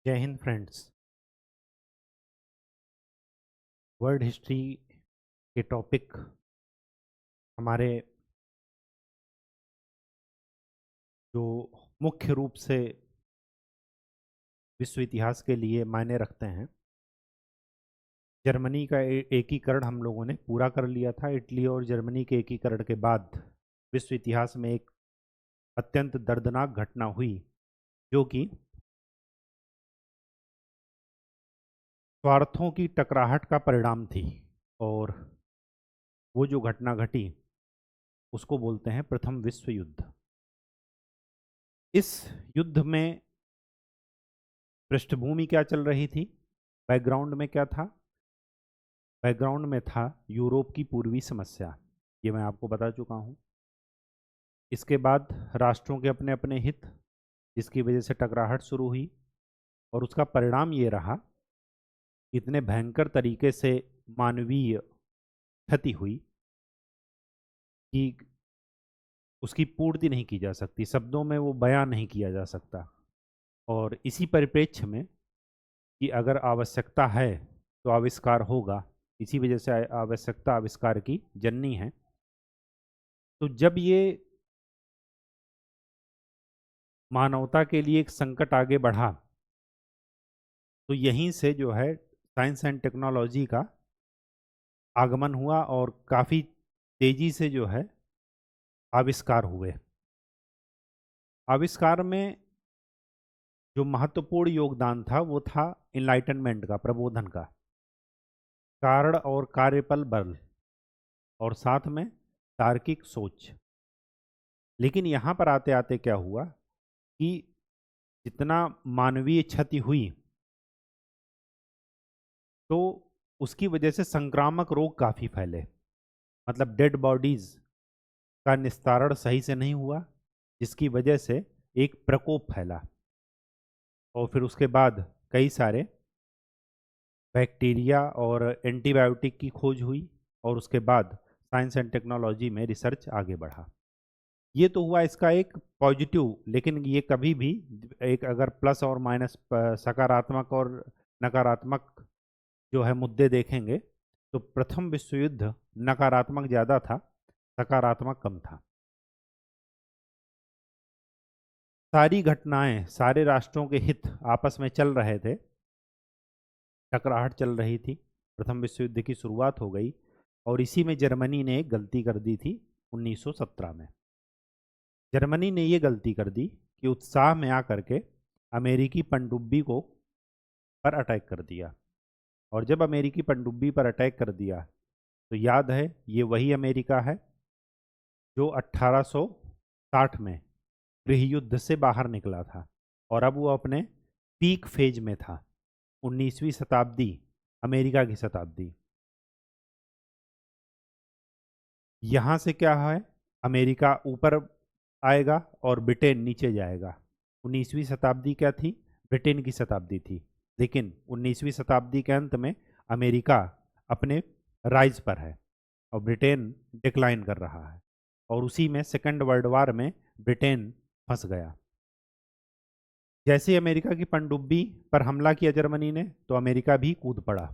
जय Hind friends. World history के topic हमारे जो मुख्य रूप से विश्व इतिहास के लिए मायने रखते हैं। जर्मनी का एकीकरण हम लोगों ने पूरा कर लिया था। इटली और जर्मनी के एकीकरण के बाद विश्व इतिहास में एक अत्यंत दर्दनाक घटना हुई, जो कि स्वार्थों की टकराहट का परिणाम थी। और वो जो घटना घटी उसको बोलते हैं प्रथम विश्व युद्ध। इस युद्ध में पृष्ठभूमि क्या चल रही थी, बैकग्राउंड में क्या था? बैकग्राउंड में था यूरोप की पूर्वी समस्या। ये मैं आपको बता चुका हूँ। इसके बाद राष्ट्रों के अपने अपने हित, जिसकी वजह से टकराहट शुरू हुई, और उसका परिणाम ये रहा, इतने भयंकर तरीके से मानवीय क्षति हुई कि उसकी पूर्ति नहीं की जा सकती, शब्दों में वो बयां नहीं किया जा सकता। और इसी परिप्रेक्ष्य में कि अगर आवश्यकता है तो आविष्कार होगा, इसी वजह से आवश्यकता आविष्कार की जननी है। तो जब ये मानवता के लिए एक संकट आगे बढ़ा, तो यहीं से जो है साइंस एंड टेक्नोलॉजी का आगमन हुआ और काफ़ी तेजी से जो है आविष्कार हुए। आविष्कार में जो महत्वपूर्ण योगदान था वो था इनलाइटनमेंट का, प्रबोधन का, कारण और कार्यपल बल, और साथ में तार्किक सोच। लेकिन यहाँ पर आते आते क्या हुआ कि जितना मानवीय क्षति हुई, तो उसकी वजह से संक्रामक रोग काफ़ी फैले। मतलब डेड बॉडीज का निस्तारण सही से नहीं हुआ, जिसकी वजह से एक प्रकोप फैला। और फिर उसके बाद कई सारे बैक्टीरिया और एंटीबायोटिक की खोज हुई, और उसके बाद साइंस एंड टेक्नोलॉजी में रिसर्च आगे बढ़ा। ये तो हुआ इसका एक पॉजिटिव। लेकिन ये कभी भी एक अगर प्लस और माइनस, सकारात्मक और नकारात्मक जो है मुद्दे देखेंगे, तो प्रथम विश्व युद्ध नकारात्मक ज़्यादा था, सकारात्मक कम था। सारी घटनाएं, सारे राष्ट्रों के हित आपस में चल रहे थे, टकराहट चल रही थी, प्रथम विश्व युद्ध की शुरुआत हो गई। और इसी में जर्मनी ने एक गलती कर दी थी 1917 में। जर्मनी ने ये गलती कर दी कि उत्साह में आकर के अमेरिकी पनडुब्बी को पर अटैक कर दिया। और जब अमेरिकी पनडुब्बी पर अटैक कर दिया, तो याद है ये वही अमेरिका है जो 1860 में गृहयुद्ध से बाहर निकला था, और अब वो अपने पीक फेज में था। 19वीं शताब्दी अमेरिका की शताब्दी। यहाँ से क्या है, अमेरिका ऊपर आएगा और ब्रिटेन नीचे जाएगा। 19वीं शताब्दी क्या थी? ब्रिटेन की शताब्दी थी। लेकिन 19वीं शताब्दी के अंत में अमेरिका अपने राइज पर है और ब्रिटेन डिक्लाइन कर रहा है। और उसी में सेकेंड वर्ल्ड वार में ब्रिटेन फंस गया। जैसे ही अमेरिका की पनडुब्बी पर हमला किया जर्मनी ने, तो अमेरिका भी कूद पड़ा।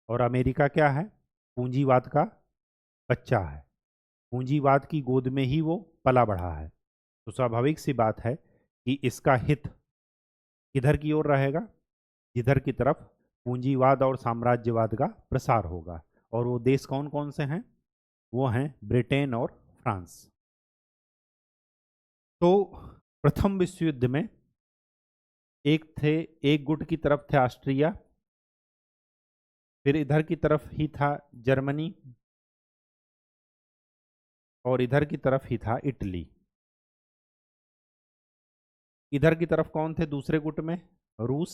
और अमेरिका क्या है? पूंजीवाद का बच्चा है। पूंजीवाद की गोद में ही वो पला बढ़ा है। तो स्वाभाविक सी बात है कि इसका हित किधर की ओर रहेगा? जिधर की तरफ पूंजीवाद और साम्राज्यवाद का प्रसार होगा। और वो देश कौन कौन से हैं? वो हैं ब्रिटेन और फ्रांस। तो प्रथम विश्व युद्ध में एक गुट की तरफ थे ऑस्ट्रिया, फिर इधर की तरफ ही था जर्मनी, और इधर की तरफ ही था इटली। इधर की तरफ कौन थे दूसरे गुट में? रूस,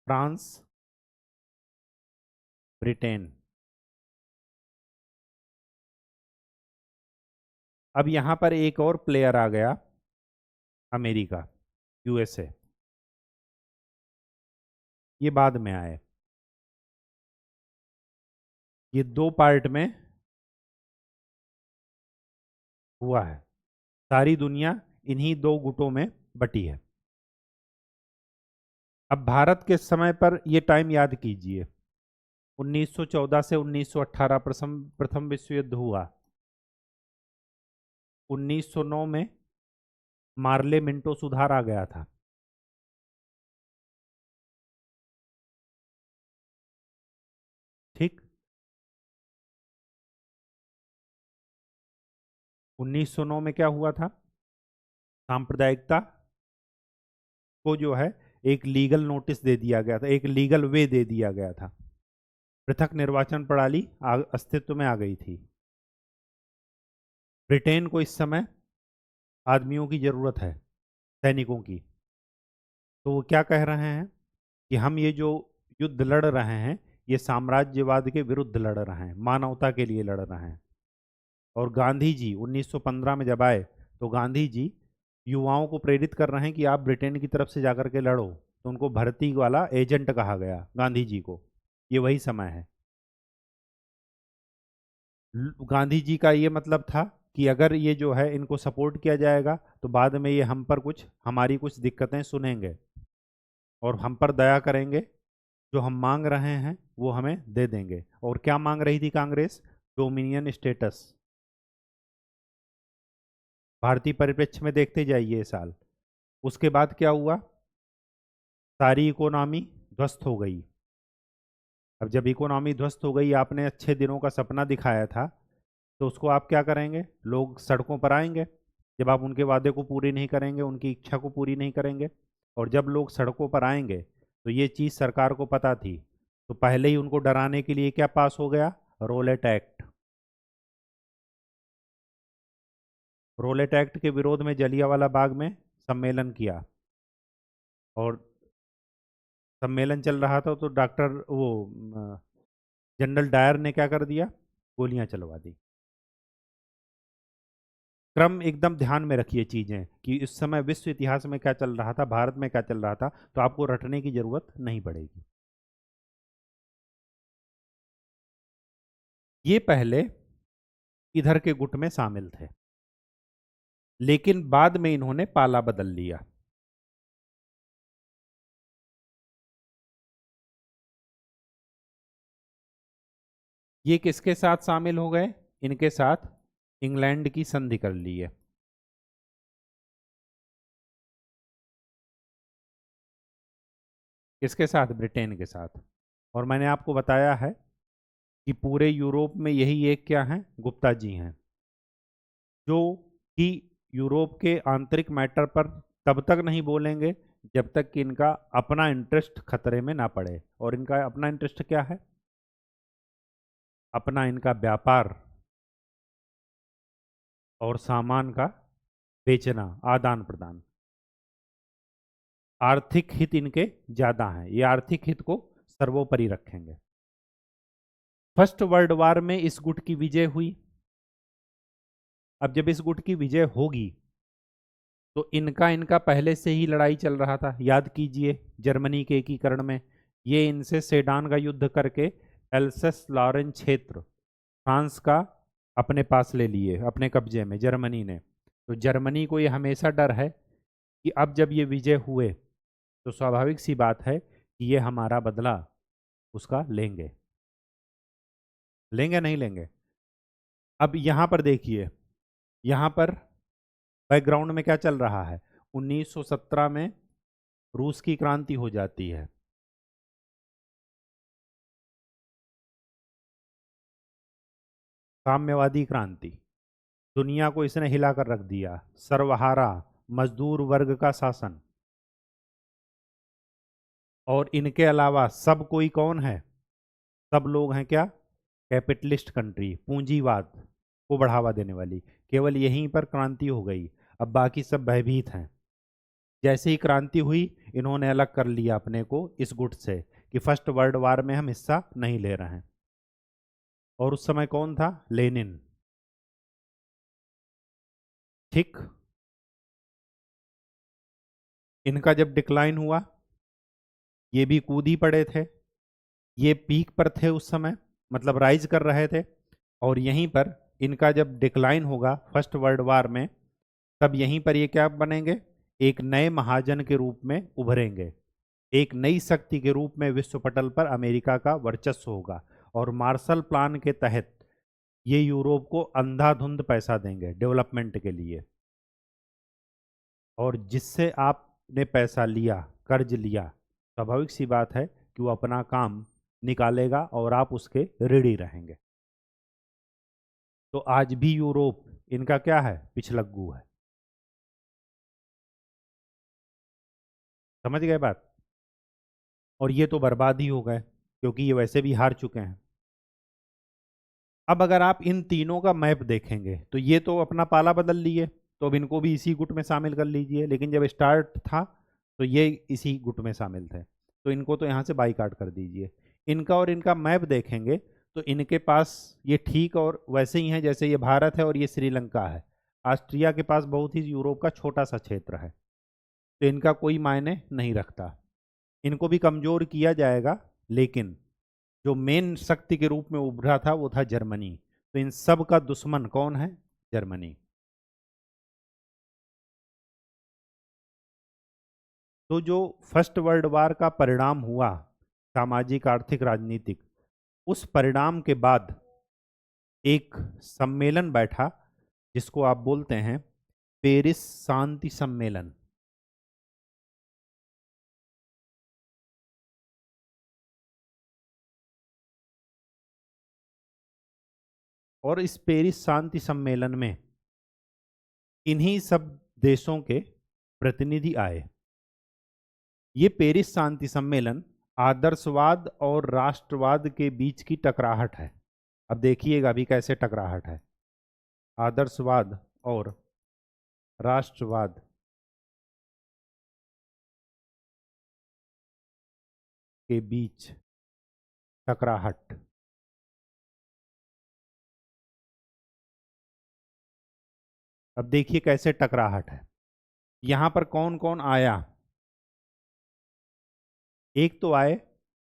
फ्रांस, ब्रिटेन। अब यहां पर एक और प्लेयर आ गया, अमेरिका, यूएसए। ये बाद में आए। ये दो पार्ट में हुआ है। सारी दुनिया इन्हीं दो गुटों में बटी है। अब भारत के समय पर ये टाइम याद कीजिए, 1914 से 1918 प्रथम विश्व युद्ध हुआ। 1909 में मार्ले मिंटो सुधार आ गया था। ठीक। 1909 में क्या हुआ था? सांप्रदायिकता को जो है एक लीगल नोटिस दे दिया गया था, एक लीगल वे दे दिया गया था। पृथक निर्वाचन प्रणाली अस्तित्व में आ गई थी। ब्रिटेन को इस समय आदमियों की जरूरत है, सैनिकों की। तो वो क्या कह रहे हैं कि हम ये जो युद्ध लड़ रहे हैं, ये साम्राज्यवाद के विरुद्ध लड़ रहे हैं, मानवता के लिए लड़ रहे हैं। और गांधी जी 1915 में जब आए, तो गांधी जी युवाओं को प्रेरित कर रहे हैं कि आप ब्रिटेन की तरफ से जाकर के लड़ो। तो उनको भर्ती वाला एजेंट कहा गया गांधी जी को। ये वही समय है। गांधी जी का ये मतलब था कि अगर ये जो है इनको सपोर्ट किया जाएगा, तो बाद में ये हम पर हमारी कुछ दिक्कतें सुनेंगे और हम पर दया करेंगे। जो हम मांग रहे हैं वो हमें दे देंगे। और क्या मांग रही थी कांग्रेस? Dominion status. भारतीय परिप्रेक्ष्य में देखते जाइए ये साल। उसके बाद क्या हुआ? सारी इकोनॉमी ध्वस्त हो गई। अब जब इकोनॉमी ध्वस्त हो गई, आपने अच्छे दिनों का सपना दिखाया था, तो उसको आप क्या करेंगे? लोग सड़कों पर आएंगे। जब आप उनके वादे को पूरी नहीं करेंगे, उनकी इच्छा को पूरी नहीं करेंगे, और जब लोग सड़कों पर आएंगे, तो ये चीज़ सरकार को पता थी, तो पहले ही उनको डराने के लिए क्या पास हो गया? Roulette act. रोलेट एक्ट के विरोध में जलियांवाला बाग में सम्मेलन किया। और सम्मेलन चल रहा था तो डॉक्टर वो जनरल डायर ने क्या कर दिया? गोलियां चलवा दी। क्रम एकदम ध्यान में रखिए चीजें, कि इस समय विश्व इतिहास में क्या चल रहा था, भारत में क्या चल रहा था, तो आपको रटने की जरूरत नहीं पड़ेगी। ये पहले इधर के गुट में शामिल थे, लेकिन बाद में इन्होंने पाला बदल लिया। ये किसके साथ शामिल हो गए? इनके साथ इंग्लैंड की संधि कर ली है। किसके साथ? ब्रिटेन के साथ। और मैंने आपको बताया है कि पूरे यूरोप में यही एक क्या है? गुप्ता जी हैं, जो कि यूरोप के आंतरिक मैटर पर तब तक नहीं बोलेंगे जब तक कि इनका अपना इंटरेस्ट खतरे में ना पड़े। और इनका अपना इंटरेस्ट क्या है? अपना इनका व्यापार और सामान का बेचना, आदान प्रदान। आर्थिक हित इनके ज्यादा हैं, ये आर्थिक हित को सर्वोपरि रखेंगे। फर्स्ट वर्ल्ड वार में इस गुट की विजय हुई। अब जब इस गुट की विजय होगी, तो इनका इनका पहले से ही लड़ाई चल रहा था। याद कीजिए, जर्मनी के एकीकरण में ये इनसे सेडान का युद्ध करके एल्सेस लॉरेन क्षेत्र फ्रांस का अपने पास ले लिए, अपने कब्जे में, जर्मनी ने। तो जर्मनी को ये हमेशा डर है कि अब जब ये विजय हुए, तो स्वाभाविक सी बात है कि ये हमारा बदला उसका लेंगे। लेंगे नहीं लेंगे? अब यहां पर देखिए, यहां पर बैकग्राउंड में क्या चल रहा है? 1917 में रूस की क्रांति हो जाती है। साम्यवादी क्रांति। दुनिया को इसने हिला कर रख दिया। सर्वहारा मजदूर वर्ग का शासन। और इनके अलावा सब कोई कौन है? सब लोग हैं क्या? कैपिटलिस्ट कंट्री, पूंजीवाद को बढ़ावा देने वाली। केवल यहीं पर क्रांति हो गई, अब बाकी सब भयभीत हैं। जैसे ही क्रांति हुई, इन्होंने अलग कर लिया अपने को इस गुट से, कि फर्स्ट वर्ल्ड वार में हम हिस्सा नहीं ले रहे हैं। और उस समय कौन था? लेनिन। ठीक। इनका जब डिक्लाइन हुआ, ये भी कूद ही पड़े थे। ये पीक पर थे उस समय, मतलब राइज कर रहे थे। और यहीं पर इनका जब डिक्लाइन होगा फर्स्ट वर्ल्ड वार में, तब यहीं पर ये क्या बनेंगे? एक नए महाजन के रूप में उभरेंगे। एक नई शक्ति के रूप में विश्व पटल पर अमेरिका का वर्चस्व होगा और मार्शल प्लान के तहत ये यूरोप को अंधाधुंध पैसा देंगे डेवलपमेंट के लिए। और जिससे आपने पैसा लिया, कर्ज लिया, स्वाभाविक सी बात है कि वो अपना काम निकालेगा और आप उसके ऋणी रहेंगे। तो आज भी यूरोप इनका क्या है, पिछलग्गू है। समझ गए बात। और ये तो बर्बाद ही हो गए क्योंकि ये वैसे भी हार चुके हैं। अब अगर आप इन तीनों का मैप देखेंगे तो ये तो अपना पाला बदल लिए, तो अब इनको भी इसी गुट में शामिल कर लीजिए। लेकिन जब स्टार्ट था तो ये इसी गुट में शामिल थे, तो इनको तो यहाँ से बाईकाट कर दीजिए। इनका और इनका मैप देखेंगे तो इनके पास ये ठीक और वैसे ही है जैसे ये भारत है और ये श्रीलंका है। ऑस्ट्रिया के पास बहुत ही यूरोप का छोटा सा क्षेत्र है, तो इनका कोई मायने नहीं रखता। इनको भी कमजोर किया जाएगा, लेकिन जो मेन शक्ति के रूप में उभरा था वो था जर्मनी। तो इन सब का दुश्मन कौन है, जर्मनी। तो जो फर्स्ट वर्ल्ड वार का परिणाम हुआ, सामाजिक आर्थिक राजनीतिक, उस परिणाम के बाद एक सम्मेलन बैठा जिसको आप बोलते हैं पेरिस शांति सम्मेलन। और इस पेरिस शांति सम्मेलन में इन्हीं सब देशों के प्रतिनिधि आए। ये पेरिस शांति सम्मेलन आदर्शवाद और राष्ट्रवाद के बीच की टकराहट है। अब देखिएगा अभी कैसे टकराहट है। आदर्शवाद और राष्ट्रवाद के बीच टकराहट। अब देखिए कैसे टकराहट है। यहां पर कौन कौन आया। एक तो आए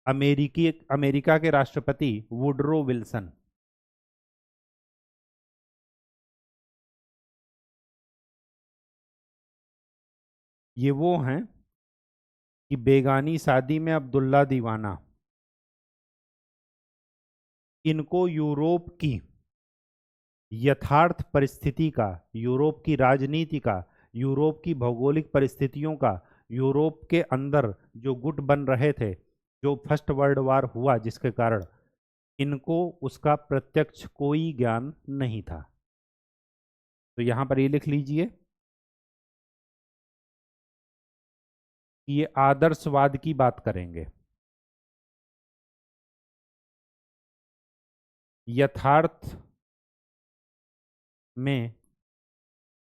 अमेरिका के राष्ट्रपति वुडरो विल्सन। ये वो हैं कि बेगानी शादी में अब्दुल्ला दीवाना। इनको यूरोप की यथार्थ परिस्थिति का, यूरोप की राजनीति का, यूरोप की भौगोलिक परिस्थितियों का, यूरोप के अंदर जो गुट बन रहे थे, जो फर्स्ट वर्ल्ड वार हुआ जिसके कारण, इनको उसका प्रत्यक्ष कोई ज्ञान नहीं था। तो यहां पर ये लिख लीजिए कि ये आदर्शवाद की बात करेंगे। यथार्थ में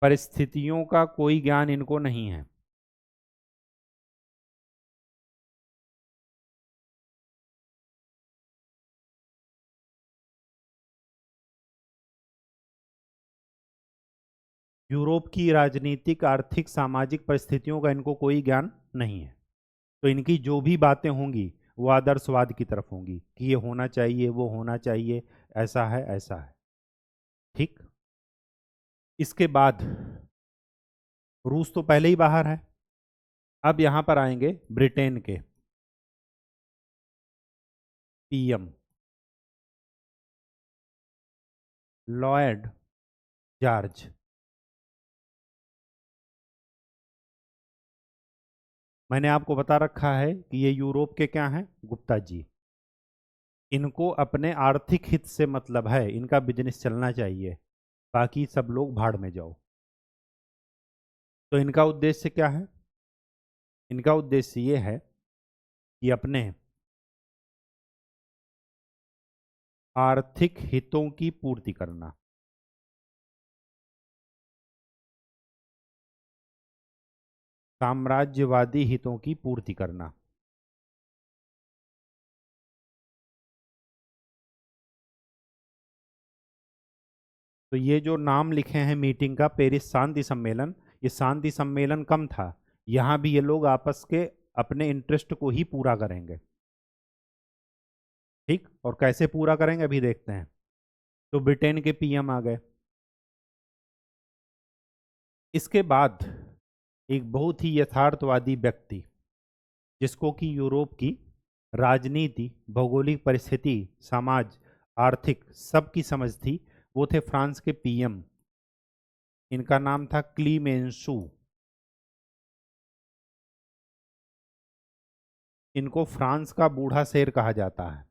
परिस्थितियों का कोई ज्ञान इनको नहीं है। यूरोप की राजनीतिक, आर्थिक, सामाजिक परिस्थितियों का इनको कोई ज्ञान नहीं है। तो इनकी जो भी बातें होंगी वो आदर्शवाद की तरफ होंगी कि ये होना चाहिए, वो होना चाहिए, ऐसा है, ऐसा है। ठीक। इसके बाद रूस तो पहले ही बाहर है। अब यहां पर आएंगे ब्रिटेन के पीएम लॉयड जॉर्ज। मैंने आपको बता रखा है कि ये यूरोप के क्या हैं, गुप्ता जी। इनको अपने आर्थिक हित से मतलब है, इनका बिजनेस चलना चाहिए, बाकी सब लोग भाड़ में जाओ। तो इनका उद्देश्य क्या है, इनका उद्देश्य ये है कि अपने आर्थिक हितों की पूर्ति करना। साम्राज्यवादी हितों की पूर्ति करना। तो ये जो नाम लिखे हैं मीटिंग का, पेरिस शांति सम्मेलन, ये शांति सम्मेलन कम था। यहां भी ये लोग आपस के अपने इंटरेस्ट को ही पूरा करेंगे। ठीक। और कैसे पूरा करेंगे अभी देखते हैं। तो ब्रिटेन के पीएम आ गए। इसके बाद एक बहुत ही यथार्थवादी व्यक्ति जिसको कि यूरोप की राजनीति, भौगोलिक परिस्थिति, समाज, आर्थिक सबकी समझ थी, वो थे फ्रांस के पीएम। इनका नाम था क्लीमेंसू। इनको फ्रांस का बूढ़ा शेर कहा जाता है।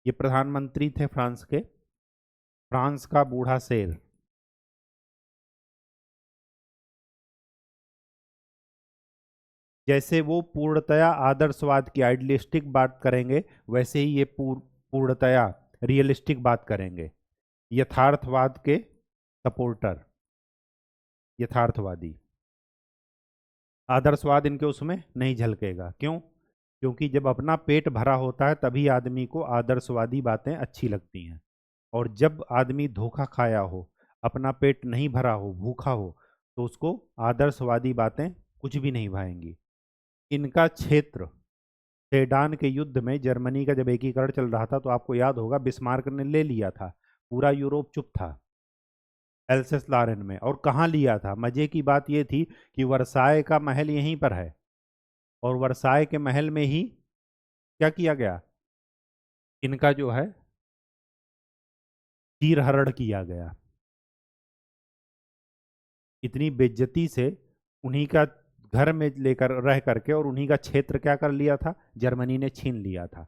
ये प्रधानमंत्री थे फ्रांस के, फ्रांस का बूढ़ा शेर। जैसे वो पूर्णतया आदर्शवाद की आइडियलिस्टिक बात करेंगे, वैसे ही ये पूर्णतया रियलिस्टिक बात करेंगे। यथार्थवाद के सपोर्टर, यथार्थवादी। आदर्शवाद इनके उसमें नहीं झलकेगा। क्यों? क्योंकि जब अपना पेट भरा होता है तभी आदमी को आदर्शवादी बातें अच्छी लगती हैं, और जब आदमी धोखा खाया हो, अपना पेट नहीं भरा हो, भूखा हो, तो उसको आदर्शवादी बातें कुछ भी नहीं भाएंगी। इनका क्षेत्र, सेडान के युद्ध में जर्मनी का जब एकीकरण चल रहा था, तो आपको याद होगा बिस्मार्क ने ले लिया था। पूरा यूरोप चुप था एल्सेस लॉरेन में। और कहाँ लिया था? मजे की बात यह थी कि वर्साय का महल यहीं पर है, और वर्साय के महल में ही क्या किया गया? इनका जो है चीरहरण किया गया। इतनी बेइज्जती से उन्हीं का घर में लेकर रह करके और उन्हीं का क्षेत्र क्या कर लिया था? जर्मनी ने छीन लिया था।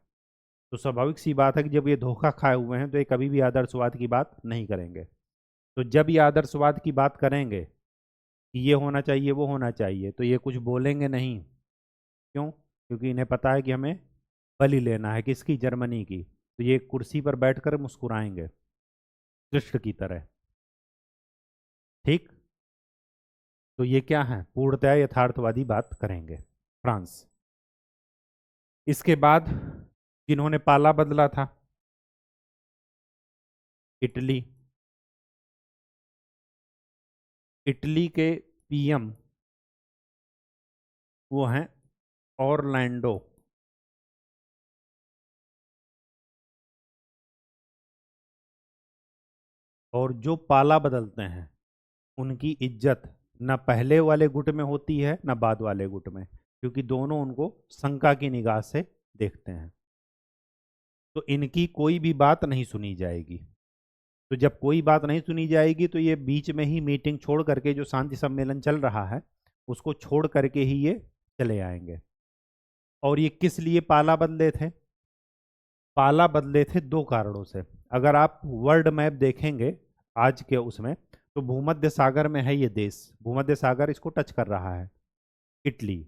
तो स्वाभाविक सी बात है कि जब ये धोखा खाए हुए हैं तो ये कभी भी आदर्शवाद की बात नहीं करेंगे। तो जब ये आदर्शवाद की बात करेंगे कि ये होना चाहिए, वो होना चाहिए, तो ये कुछ बोलेंगे नहीं। क्यों? क्योंकि इन्हें पता है कि हमें बलि लेना है। किसकी? जर्मनी की। तो ये कुर्सी पर बैठकर मुस्कुराएंगे कृष्ण की तरह। ठीक। तो ये क्या है? पूर्णतया यथार्थवादी बात करेंगे फ्रांस। इसके बाद जिन्होंने पाला बदला था, इटली। इटली के पीएम वो हैं ऑरलैंडो। और जो पाला बदलते हैं उनकी इज्जत न पहले वाले गुट में होती है न बाद वाले गुट में, क्योंकि दोनों उनको शंका की निगाह से देखते हैं। तो इनकी कोई भी बात नहीं सुनी जाएगी। तो जब कोई बात नहीं सुनी जाएगी तो ये बीच में ही मीटिंग छोड़ करके, जो शांति सम्मेलन चल रहा है उसको छोड़ करके ही ये चले आएंगे। और ये किस लिए पाला बदले थे? पाला बदले थे दो कारणों से। अगर आप वर्ल्ड मैप देखेंगे आज के उसमें, तो भूमध्य सागर में है ये देश, भूमध्य सागर इसको टच कर रहा है, इटली।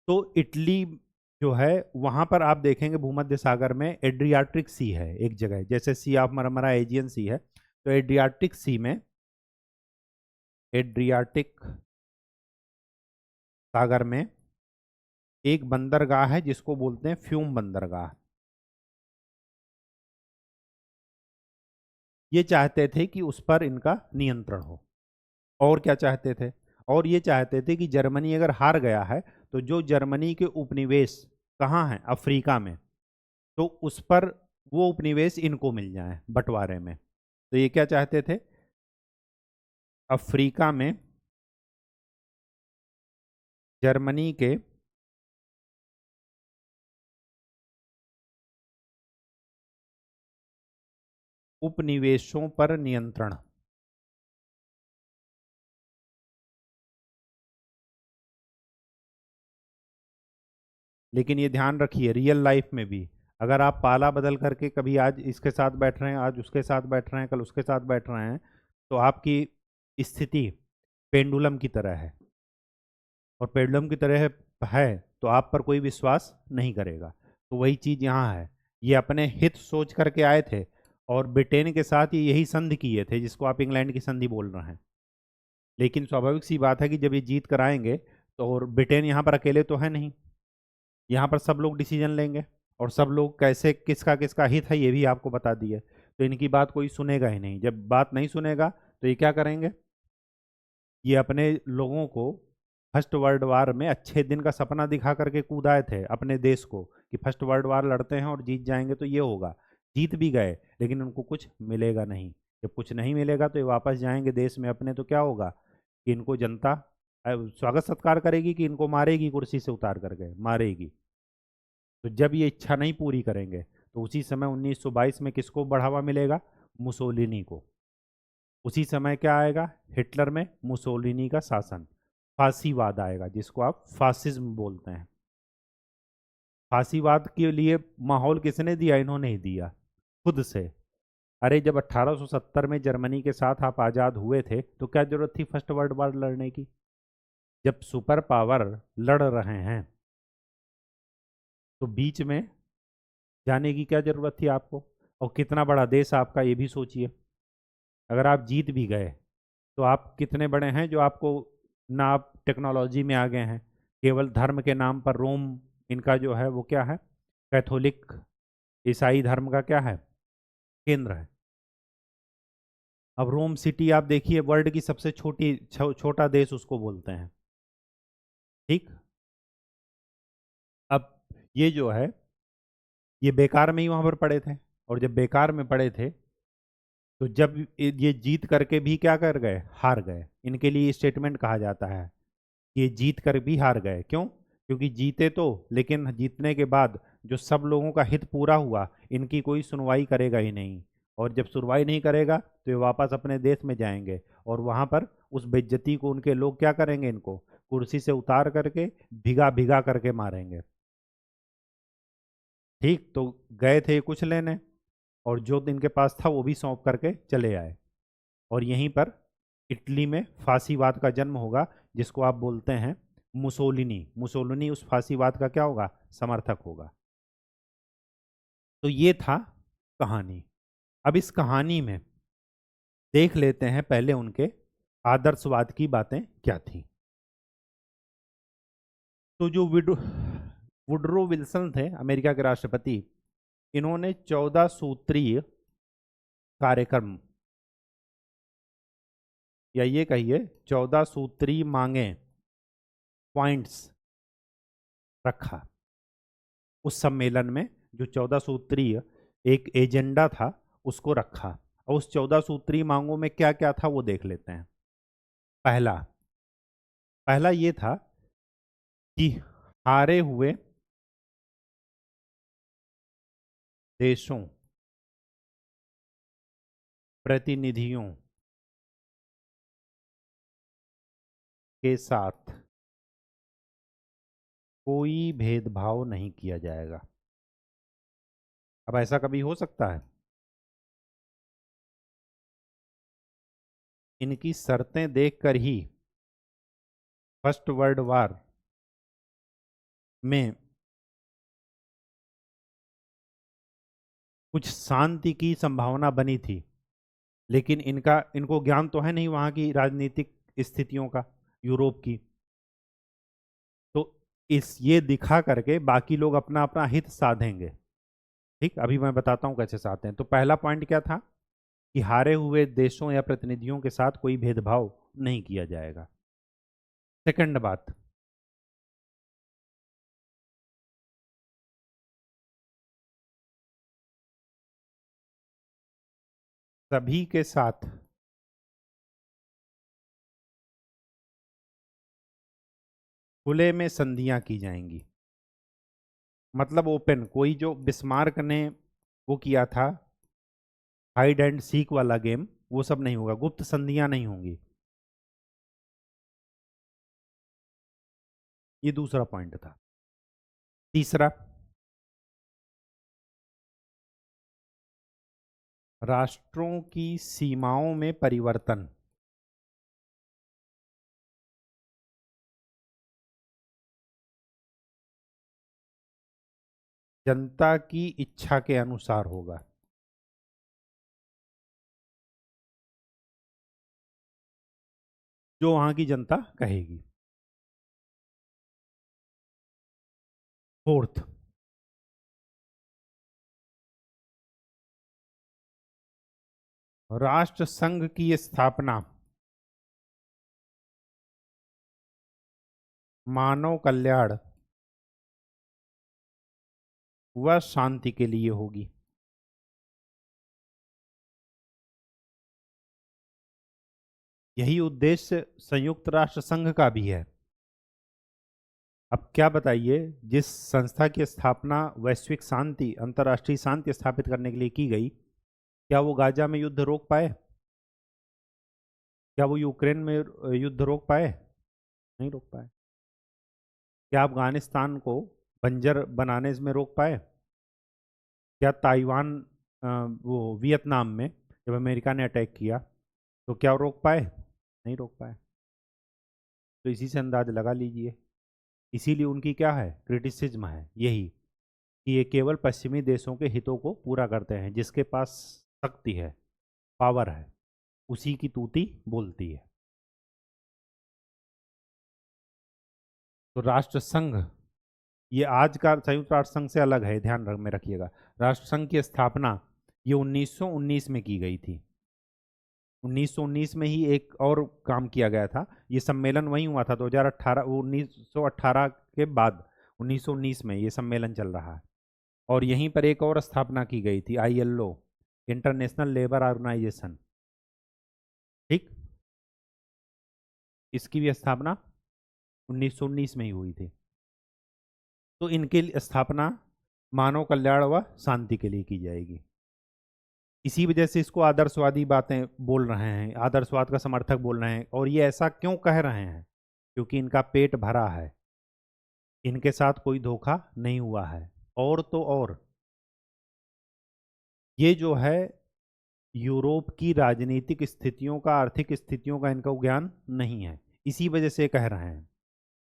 तो इटली जो है, वहां पर आप देखेंगे भूमध्य सागर में एड्रियाटिक सी है एक जगह, जैसे सी ऑफ मरमरा एजियन सी है। तो एड्रियाटिक सी में, एड्रियाटिक सागर में एक बंदरगाह है जिसको बोलते हैं फ्यूम बंदरगाह। ये चाहते थे कि उस पर इनका नियंत्रण हो। और क्या चाहते थे? और ये चाहते थे कि जर्मनी अगर हार गया है तो जो जर्मनी के उपनिवेश कहाँ हैं? अफ्रीका में, तो उस पर वो उपनिवेश इनको मिल जाए बंटवारे में। तो ये क्या चाहते थे? अफ्रीका में जर्मनी के उपनिवेशों पर नियंत्रण। लेकिन ये ध्यान रखिए, रियल लाइफ में भी अगर आप पाला बदल करके कभी आज इसके साथ बैठ रहे हैं, आज उसके साथ बैठ रहे हैं, कल उसके साथ बैठ रहे हैं, तो आपकी स्थिति पेंडुलम की तरह है। और पेंडुलम की तरह है तो आप पर कोई विश्वास नहीं करेगा। तो वही चीज़ यहाँ है। ये अपने हित सोच करके आए थे, और ब्रिटेन के साथ ये यही संधि किए थे जिसको आप इंग्लैंड की संधि बोल रहे हैं। लेकिन स्वाभाविक सी बात है कि जब ये जीत कर आएंगे, तो और ब्रिटेन यहाँ पर अकेले तो है नहीं, यहाँ पर सब लोग डिसीजन लेंगे, और सब लोग कैसे किसका किसका हित है ये भी आपको बता दिए। तो इनकी बात कोई सुनेगा ही नहीं। जब बात नहीं सुनेगा तो ये क्या करेंगे? ये अपने लोगों को फर्स्ट वर्ल्ड वार में अच्छे दिन का सपना दिखा करके कूदाए थे अपने देश को, कि फर्स्ट वर्ल्ड वार लड़ते हैं और जीत जाएंगे तो ये होगा। जीत भी गए, लेकिन उनको कुछ मिलेगा नहीं। जब कुछ नहीं मिलेगा तो ये वापस जाएंगे देश में अपने, तो क्या होगा? कि इनको जनता स्वागत सत्कार करेगी कि इनको मारेगी, कुर्सी से उतार करके मारेगी। तो जब ये इच्छा नहीं पूरी करेंगे तो उसी समय 1922 में किसको बढ़ावा मिलेगा? मुसोलिनी को। उसी समय क्या आएगा? हिटलर में मुसोलिनी का शासन, फांसीवाद आएगा, जिसको आप फासिज्म बोलते हैं। फांसीवाद के लिए माहौल किसने दिया? इन्होंने ही दिया, खुद से। अरे जब 1870 में जर्मनी के साथ आप आज़ाद हुए थे तो क्या जरूरत थी फर्स्ट वर्ल्ड वॉर लड़ने की? जब सुपर पावर लड़ रहे हैं तो बीच में जाने की क्या जरूरत थी आपको? और कितना बड़ा देश आपका, ये भी सोचिए। अगर आप जीत भी गए तो आप कितने बड़े हैं जो आपको, ना आप टेक्नोलॉजी में आ गए हैं, केवल धर्म के नाम पर रोम इनका जो है वो क्या है? कैथोलिक ईसाई धर्म का क्या है? केंद्र है। अब रोम सिटी आप देखिए, वर्ल्ड की सबसे छोटा देश उसको बोलते हैं। ठीक। अब ये जो है ये बेकार में ही वहां पर पड़े थे, और जब बेकार में पड़े थे तो जब ये जीत करके भी क्या कर गए? हार गए। इनके लिए स्टेटमेंट कहा जाता है कि ये जीत कर भी हार गए। क्यों? क्योंकि जीते तो, लेकिन जीतने के बाद जो सब लोगों का हित पूरा हुआ, इनकी कोई सुनवाई करेगा ही नहीं। और जब सुनवाई नहीं करेगा तो ये वापस अपने देश में जाएंगे, और वहां पर उस बेइज्जती को उनके लोग क्या करेंगे? इनको कुर्सी से उतार करके भिगा भिगा करके मारेंगे। ठीक। तो गए थे कुछ लेने, और जो इनके पास था वो भी सौंप करके चले आए। और यहीं पर इटली में फांसीवाद का जन्म होगा, जिसको आप बोलते हैं मुसोलिनी। मुसोलिनी उस फांसीवाद का क्या होगा? समर्थक होगा। तो ये था कहानी। अब इस कहानी में देख लेते हैं पहले उनके आदर्शवाद की बातें क्या थी। तो जो वुडरो विल्सन थे अमेरिका के राष्ट्रपति, इन्होंने 14 सूत्रीय कार्यक्रम, या ये कहिए 14 सूत्रीय मांगे, पॉइंट्स रखा उस सम्मेलन में। जो 14 सूत्रीय एक एजेंडा था उसको रखा, और उस 14 सूत्रीय मांगों में क्या क्या था वो देख लेते हैं। पहला पहला ये था कि हारे हुए देशों प्रतिनिधियों के साथ कोई भेदभाव नहीं किया जाएगा। अब ऐसा कभी हो सकता है? इनकी शर्तें देखकर ही फर्स्ट वर्ल्ड वॉर में कुछ शांति की संभावना बनी थी, लेकिन इनको ज्ञान तो है नहीं वहाँ की राजनीतिक स्थितियों का, यूरोप की। तो इस ये दिखा करके बाकी लोग अपना अपना हित साधेंगे। ठीक, अभी मैं बताता हूँ कैसे साधते हैं। तो पहला पॉइंट क्या था? कि हारे हुए देशों या प्रतिनिधियों के साथ कोई भेदभाव नहीं किया जाएगा। सेकंड बात, सभी के साथ खुले में संधियां की जाएंगी। मतलब ओपन, कोई जो बिस्मार्क ने वो किया था हाइड एंड सीक वाला गेम, वो सब नहीं होगा, गुप्त संधियां नहीं होंगी। ये दूसरा पॉइंट था। तीसरा, राष्ट्रों की सीमाओं में परिवर्तन जनता की इच्छा के अनुसार होगा। जो वहां की जनता कहेगी। फोर्थ, राष्ट्र संघ की स्थापना मानव कल्याण व शांति के लिए होगी। यही उद्देश्य संयुक्त राष्ट्र संघ का भी है। अब क्या बताइए, जिस संस्था की स्थापना वैश्विक शांति, अंतर्राष्ट्रीय शांति स्थापित करने के लिए की गई, क्या वो गाजा में युद्ध रोक पाए? क्या वो यूक्रेन में युद्ध रोक पाए? नहीं रोक पाए। क्या अफगानिस्तान को बंजर बनाने में रोक पाए? क्या ताइवान, वो वियतनाम में जब अमेरिका ने अटैक किया तो क्या वो रोक पाए? नहीं रोक पाए। तो इसी से अंदाज लगा लीजिए। इसीलिए उनकी क्या है, क्रिटिसिज्म है यही, कि ये केवल पश्चिमी देशों के हितों को पूरा करते हैं। जिसके पास शक्ति है, पावर है, उसी की तूती बोलती है। तो राष्ट्र संघ, ये आज का संयुक्त राष्ट्र संघ से अलग है, ध्यान में रखिएगा। राष्ट्र संघ की स्थापना ये 1919 में की गई थी। 1919 में ही एक और काम किया गया था। ये सम्मेलन वहीं हुआ था 2018, 1918 के बाद 1919 में ये सम्मेलन चल रहा है। और यहीं पर एक और स्थापना की गई थी, ILO, इंटरनेशनल लेबर ऑर्गेनाइजेशन। ठीक, इसकी भी स्थापना 1919 में ही हुई थी। तो इनकी स्थापना मानव कल्याण व शांति के लिए की जाएगी। इसी वजह से इसको आदर्शवादी बातें बोल रहे हैं, आदर्शवाद का समर्थक बोल रहे हैं। और ये ऐसा क्यों कह रहे हैं? क्योंकि इनका पेट भरा है, इनके साथ कोई धोखा नहीं हुआ है। और तो और ये जो है, यूरोप की राजनीतिक स्थितियों का, आर्थिक स्थितियों का इनको ज्ञान नहीं है, इसी वजह से कह रहे हैं।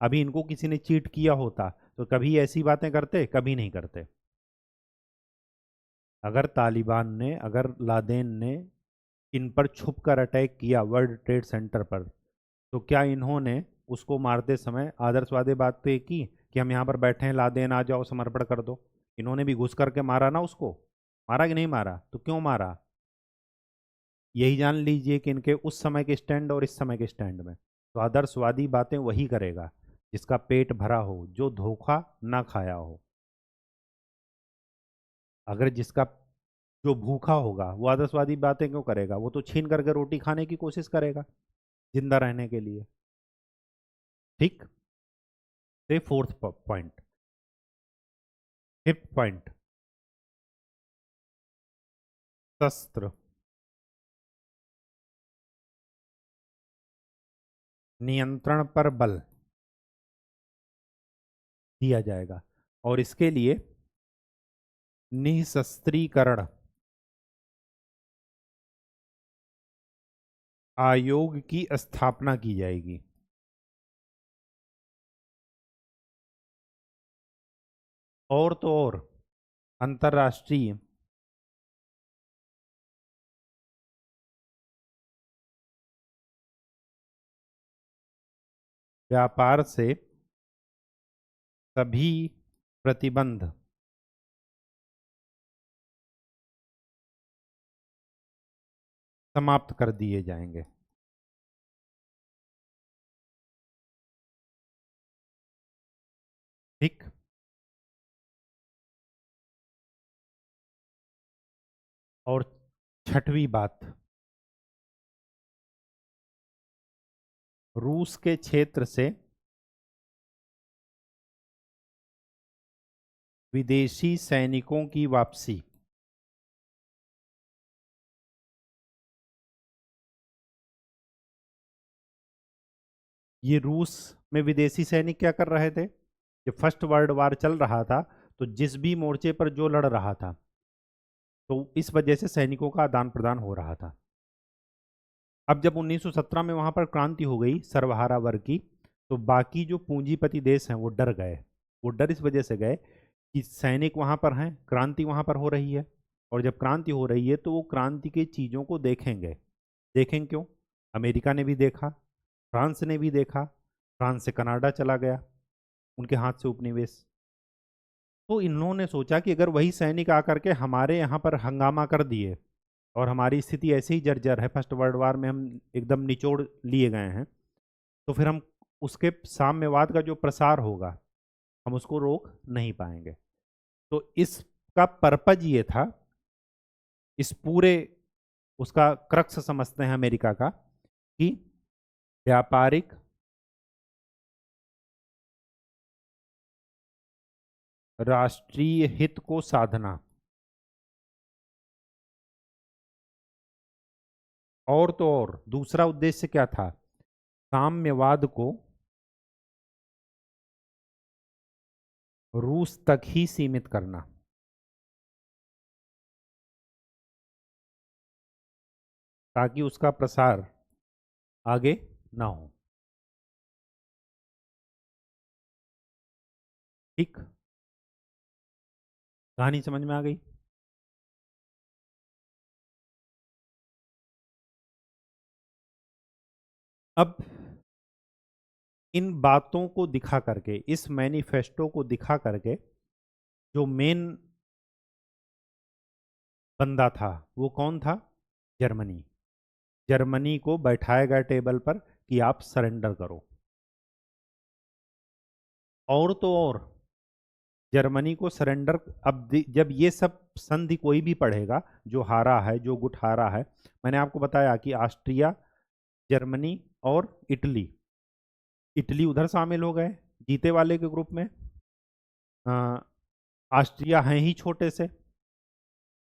अभी इनको किसी ने चीट किया होता तो कभी ऐसी बातें करते? कभी नहीं करते। अगर तालिबान ने, अगर लादेन ने इन पर छुप कर अटैक किया वर्ल्ड ट्रेड सेंटर पर, तो क्या इन्होंने उसको मारते समय आदर्शवादी बातें की कि हम यहाँ पर बैठे हैं, लादेन आ जाओ समर्पण कर दो? इन्होंने भी घुस करके मारा ना उसको। मारा कि नहीं मारा? तो क्यों मारा? यही जान लीजिए कि इनके उस समय के स्टैंड और इस समय के स्टैंड में। तो आदर्शवादी बातें वही करेगा जिसका पेट भरा हो, जो धोखा ना खाया हो। अगर जिसका, जो भूखा होगा, वो आदर्शवादी बातें क्यों करेगा? वो तो छीन करके रोटी खाने की कोशिश करेगा जिंदा रहने के लिए। ठीक, ये फोर्थ पॉइंट। फिफ्थ पॉइंट, शस्त्र, नियंत्रण पर बल दिया जाएगा। और इसके लिए निशस्त्रीकरण आयोग की स्थापना की जाएगी। और तो और अंतर्राष्ट्रीय व्यापार से सभी प्रतिबंध समाप्त कर दिए जाएंगे। ठीक, और छठवीं बात, रूस के क्षेत्र से विदेशी सैनिकों की वापसी। ये रूस में विदेशी सैनिक क्या कर रहे थे? जब फर्स्ट वर्ल्ड वार चल रहा था तो जिस भी मोर्चे पर जो लड़ रहा था, तो इस वजह से सैनिकों का आदान प्रदान हो रहा था। अब जब 1917 में वहां पर क्रांति हो गई सर्वहारा वर्ग की, तो बाकी जो पूंजीपति देश हैं वो डर गए। वो डर इस वजह से गए कि सैनिक वहां पर हैं, क्रांति वहां पर हो रही है, और जब क्रांति हो रही है तो वो क्रांति की चीज़ों को देखेंगे। देखेंगे क्यों? अमेरिका ने भी देखा, फ्रांस ने भी देखा, फ्रांस से कनाडा चला गया उनके हाथ से उपनिवेश। तो इन्होंने सोचा कि अगर वही सैनिक आकर के हमारे यहाँ पर हंगामा कर दिए और हमारी स्थिति ऐसे ही जर्जर है, फर्स्ट वर्ल्ड वार में हम एकदम निचोड़ लिए गए हैं, तो फिर हम उसके साम्यवाद का जो प्रसार होगा हम उसको रोक नहीं पाएंगे। तो इसका पर्पज ये था, इस पूरे उसका क्रक्स समझते हैं अमेरिका का, कि व्यापारिक राष्ट्रीय हित को साधना। और तो और दूसरा उद्देश्य क्या था? साम्यवाद को रूस तक ही सीमित करना। ताकि उसका प्रसार आगे ना हो। ठीक, कहानी समझ में आ गई? अब इन बातों को दिखा करके, इस मैनिफेस्टो को दिखा करके, जो मेन बंदा था वो कौन था? जर्मनी। जर्मनी को बैठाया गया टेबल पर कि आप सरेंडर करो। और तो और जर्मनी को सरेंडर, अब जब ये सब संधि कोई भी पढ़ेगा, जो हारा है, जो गुट हारा है, मैंने आपको बताया कि ऑस्ट्रिया, जर्मनी और इटली, इटली उधर शामिल हो गए जीते वाले के ग्रुप में। ऑस्ट्रिया हैं ही छोटे से,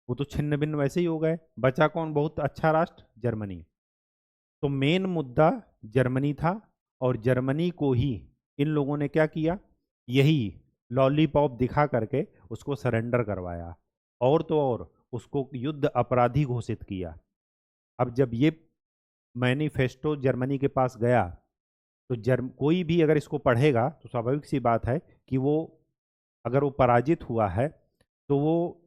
वो तो छिन्न भिन्न वैसे ही हो गए। बचा कौन बहुत अच्छा राष्ट्र? जर्मनी। तो मेन मुद्दा जर्मनी था, और जर्मनी को ही इन लोगों ने क्या किया? यही लॉलीपॉप दिखा करके उसको सरेंडर करवाया, और तो और उसको युद्ध अपराधी घोषित किया। अब जब ये मैनिफेस्टो जर्मनी के पास गया, तो कोई भी अगर इसको पढ़ेगा तो स्वाभाविक सी बात है कि वो, अगर वो पराजित हुआ है, तो वो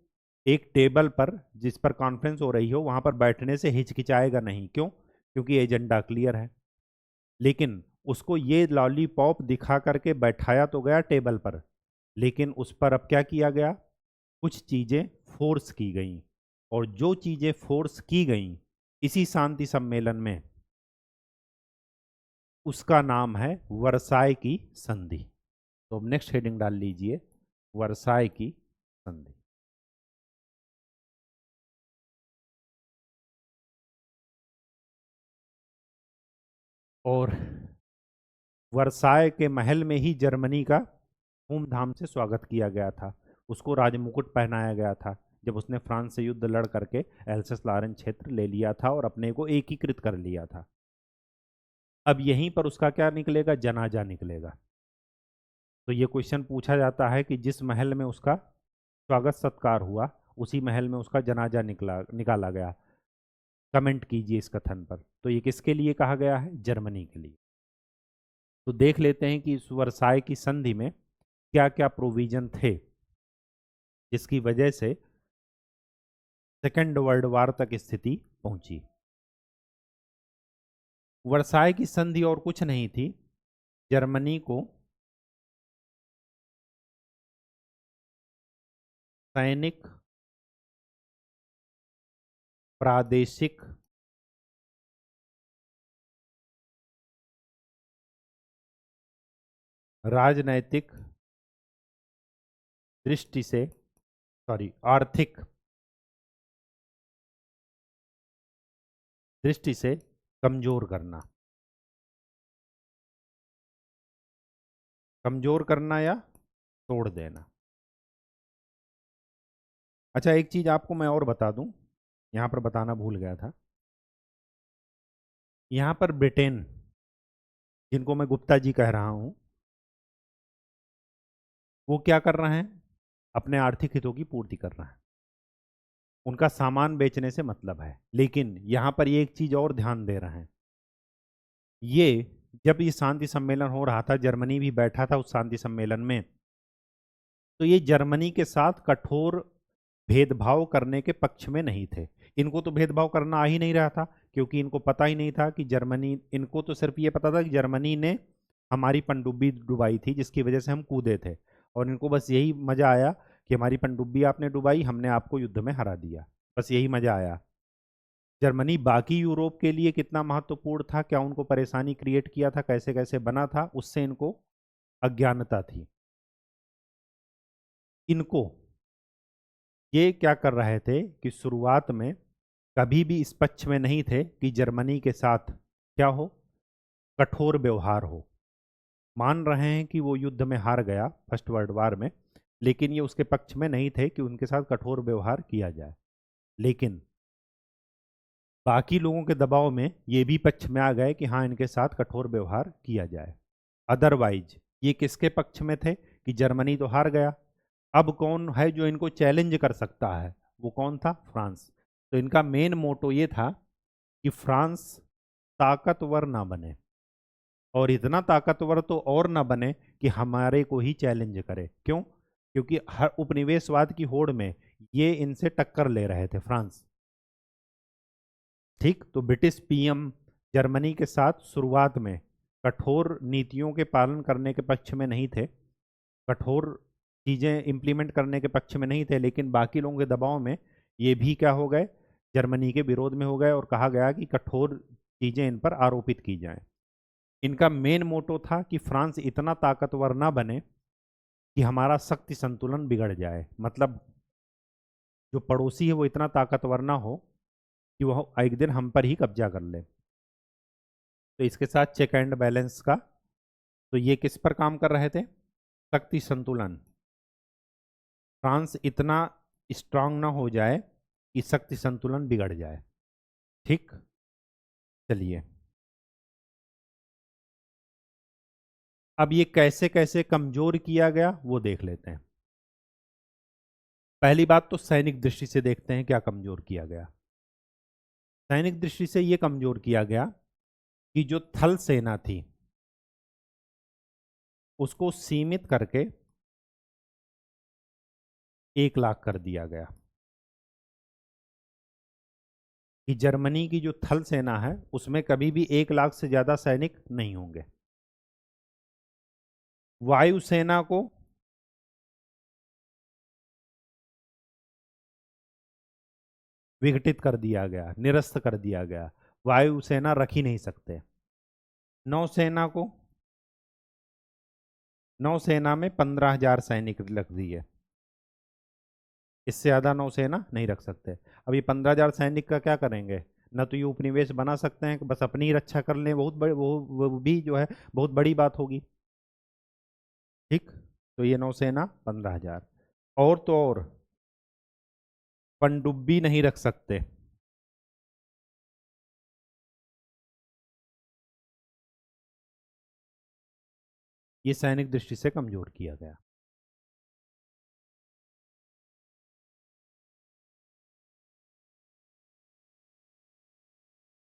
एक टेबल पर जिस पर कॉन्फ्रेंस हो रही हो वहां पर बैठने से हिचकिचाएगा नहीं। क्यों? क्योंकि एजेंडा क्लियर है। लेकिन उसको ये लॉलीपॉप दिखा करके बैठाया तो गया टेबल पर, लेकिन उस पर अब क्या किया गया? कुछ चीजें फोर्स की गई, और जो चीजें फोर्स की गई इसी शांति सम्मेलन में, उसका नाम है वर्साय की संधि। तो अब नेक्स्ट हेडिंग डाल लीजिए, वर्साय की संधि। और वर्साय के महल में ही जर्मनी का धूमधाम से स्वागत किया गया था। उसको राजमुकुट पहनाया गया था जब उसने फ्रांस से युद्ध लड़ करके एल्सेस लॉरेन क्षेत्र ले लिया था और अपने को एकीकृत कर लिया था। अब यहीं पर उसका क्या निकलेगा? जनाजा निकलेगा। तो ये क्वेश्चन पूछा जाता है कि जिस महल में उसका स्वागत सत्कार हुआ, उसी महल में उसका जनाजा निकाला गया। कमेंट कीजिए इस कथन पर। तो ये किसके लिए कहा गया है? जर्मनी के लिए। तो देख लेते हैं कि इस वर्साय की संधि में क्या क्या प्रोविजन थे, जिसकी वजह से सेकेंड वर्ल्ड वार तक स्थिति पहुंची। वर्साय की संधि और कुछ नहीं थी, जर्मनी को सैनिक, प्रादेशिक, राजनैतिक दृष्टि से, सॉरी, आर्थिक दृष्टि से कमजोर करना। कमजोर करना या तोड़ देना। अच्छा, एक चीज आपको मैं और बता दूं, यहां पर बताना भूल गया था। यहां पर ब्रिटेन, जिनको मैं गुप्ता जी कह रहा हूं, वो क्या कर रहे हैं? अपने आर्थिक हितों की पूर्ति कर रहे हैं। उनका सामान बेचने से मतलब है। लेकिन यहां पर ये एक चीज और ध्यान दे रहे हैं, ये जब ये शांति सम्मेलन हो रहा था, जर्मनी भी बैठा था उस शांति सम्मेलन में, तो ये जर्मनी के साथ कठोर भेदभाव करने के पक्ष में नहीं थे। इनको तो भेदभाव करना आ ही नहीं रहा था, क्योंकि इनको पता ही नहीं था कि जर्मनी, इनको तो सिर्फ ये पता था कि जर्मनी ने हमारी पनडुब्बी डुबाई थी जिसकी वजह से हम कूदे थे, और इनको बस यही मजा आया कि हमारी पनडुब्बी आपने डुबाई, हमने आपको युद्ध में हरा दिया। बस यही मजा आया। जर्मनी बाकी यूरोप के लिए कितना महत्वपूर्ण था, क्या उनको परेशानी क्रिएट किया था, कैसे कैसे बना था, उससे इनको अज्ञानता थी। इनको ये क्या कर रहे थे कि शुरुआत में कभी भी इस पक्ष में नहीं थे कि जर्मनी के साथ क्या हो, कठोर व्यवहार हो। मान रहे हैं कि वो युद्ध में हार गया फर्स्ट वर्ल्ड वार में, लेकिन ये उसके पक्ष में नहीं थे कि उनके साथ कठोर व्यवहार किया जाए। लेकिन बाकी लोगों के दबाव में ये भी पक्ष में आ गए कि हाँ, इनके साथ कठोर व्यवहार किया जाए। अदरवाइज ये किसके पक्ष में थे कि जर्मनी तो हार गया, अब कौन है जो इनको चैलेंज कर सकता है? वो कौन था? फ्रांस। तो इनका मेन मोटो ये था कि फ्रांस ताकतवर ना बने, और इतना ताकतवर तो और ना बने कि हमारे को ही चैलेंज करे। क्यों? क्योंकि हर उपनिवेशवाद की होड़ में ये इनसे टक्कर ले रहे थे, फ्रांस। ठीक, तो ब्रिटिश पीएम जर्मनी के साथ शुरुआत में कठोर नीतियों के पालन करने के पक्ष में नहीं थे, कठोर चीज़ें इम्प्लीमेंट करने के पक्ष में नहीं थे, लेकिन बाकी लोगों के दबाव में ये भी क्या हो गए, जर्मनी के विरोध में हो गए, और कहा गया कि कठोर चीज़ें इन पर आरोपित की जाएं। इनका मेन मोटो था कि फ्रांस इतना ताकतवर ना बने कि हमारा शक्ति संतुलन बिगड़ जाए, मतलब जो पड़ोसी है वो इतना ताकतवर ना हो कि वह एक दिन हम पर ही कब्जा कर ले। तो इसके साथ चेक एंड बैलेंस का, तो ये किस पर काम कर रहे थे? शक्ति संतुलन। फ्रांस इतना स्ट्रांग ना हो जाए कि शक्ति संतुलन बिगड़ जाए। ठीक, चलिए अब ये कैसे कैसे कमजोर किया गया वो देख लेते हैं। पहली बात तो सैनिक दृष्टि से देखते हैं क्या कमजोर किया गया। सैनिक दृष्टि से ये कमजोर किया गया कि जो थल सेना थी उसको सीमित करके 1 लाख कर दिया गया, कि जर्मनी की जो थल सेना है उसमें कभी भी 1 लाख से ज्यादा सैनिक नहीं होंगे। वायुसेना को विघटित कर दिया गया, निरस्त कर दिया गया, वायुसेना रख ही नहीं सकते। नौसेना को, नौसेना में 15,000 सैनिक रख दिए, इससे ज्यादा नौसेना नहीं रख सकते। अब ये 15,000 सैनिक का क्या करेंगे? न तो ये उपनिवेश बना सकते हैं कि बस अपनी ही रक्षा कर लें, बहुत बड़े वो भी जो है बहुत बड़ी बात होगी। ठीक, तो ये नौसेना 15,000, और तो और पनडुब्बी नहीं रख सकते। ये सैनिक दृष्टि से कमजोर किया गया।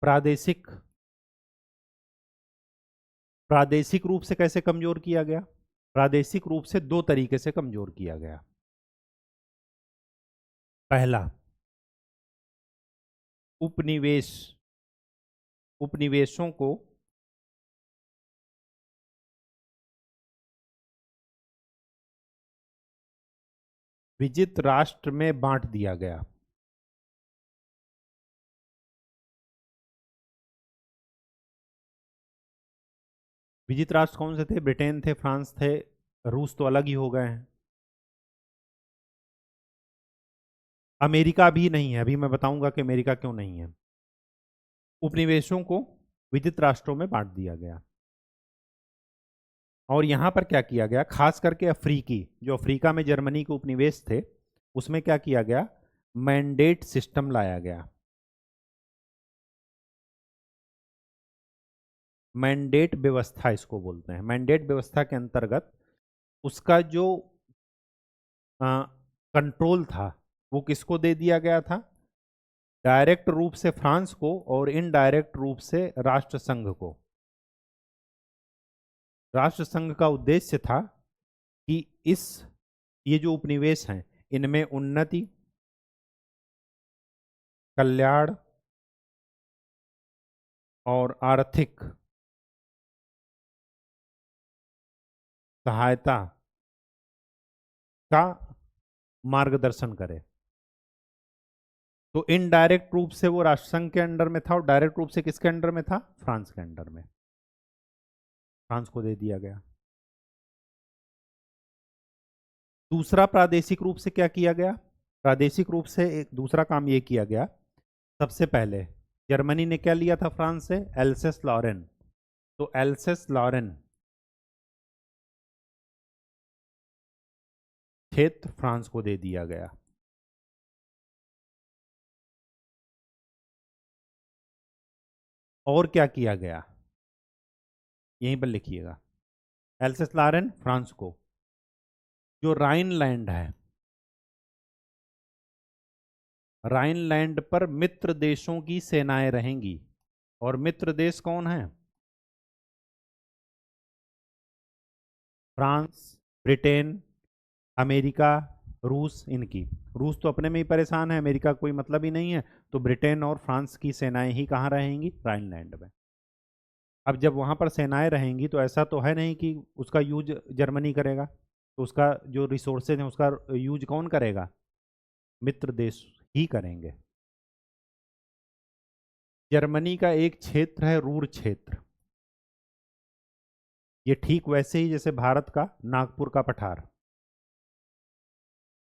प्रादेशिक, प्रादेशिक रूप से कैसे कमजोर किया गया? प्रादेशिक रूप से 2 तरीके से कमजोर किया गया। पहला, उपनिवेश, उपनिवेशों को विजित राष्ट्र में बांट दिया गया। विजित राष्ट्र कौन से थे? ब्रिटेन थे, फ्रांस थे, रूस तो अलग ही हो गए हैं। अमेरिका भी नहीं है, अभी मैं बताऊंगा कि अमेरिका क्यों नहीं है। उपनिवेशों को विजित राष्ट्रों में बांट दिया गया, और यहां पर क्या किया गया, खास करके अफ्रीकी, जो अफ्रीका में जर्मनी के उपनिवेश थे उसमें क्या किया गया, मैंडेट सिस्टम लाया गया। मैंडेट व्यवस्था इसको बोलते हैं। मैंडेट व्यवस्था के अंतर्गत उसका जो कंट्रोल था वो किसको दे दिया गया था? डायरेक्ट रूप से फ्रांस को, और इनडायरेक्ट रूप से राष्ट्रसंघ को। राष्ट्रसंघ का उद्देश्य था कि इस, ये जो उपनिवेश हैं इनमें उन्नति, कल्याण और आर्थिक सहायता का मार्गदर्शन करे। तो इनडायरेक्ट रूप से वो राष्ट्रसंघ के अंडर में था, और डायरेक्ट रूप से किसके अंडर में था? फ्रांस के अंडर में। फ्रांस को दे दिया गया। दूसरा, प्रादेशिक रूप से क्या किया गया? प्रादेशिक रूप से एक दूसरा काम ये किया गया, सबसे पहले जर्मनी ने क्या लिया था फ्रांस से? Alsace Lorraine. तो एल्सेस लॉरेन क्षेत्र फ्रांस को दे दिया गया। और क्या किया गया, यहीं पर लिखिएगा। एल्सेस लॉरेन फ्रांस को, जो राइनलैंड है, राइनलैंड पर मित्र देशों की सेनाएं रहेंगी। और मित्र देश कौन है? फ्रांस, ब्रिटेन, अमेरिका, रूस। इनकी, रूस तो अपने में ही परेशान है, अमेरिका कोई मतलब ही नहीं है, तो ब्रिटेन और फ्रांस की सेनाएं ही कहाँ रहेंगी? राइनलैंड में। अब जब वहाँ पर सेनाएं रहेंगी तो ऐसा तो है नहीं कि उसका यूज जर्मनी करेगा, तो उसका जो रिसोर्सेज हैं उसका यूज कौन करेगा? मित्र देश ही करेंगे। जर्मनी का एक क्षेत्र है रूर क्षेत्र, ये ठीक वैसे ही जैसे भारत का नागपुर का पठार।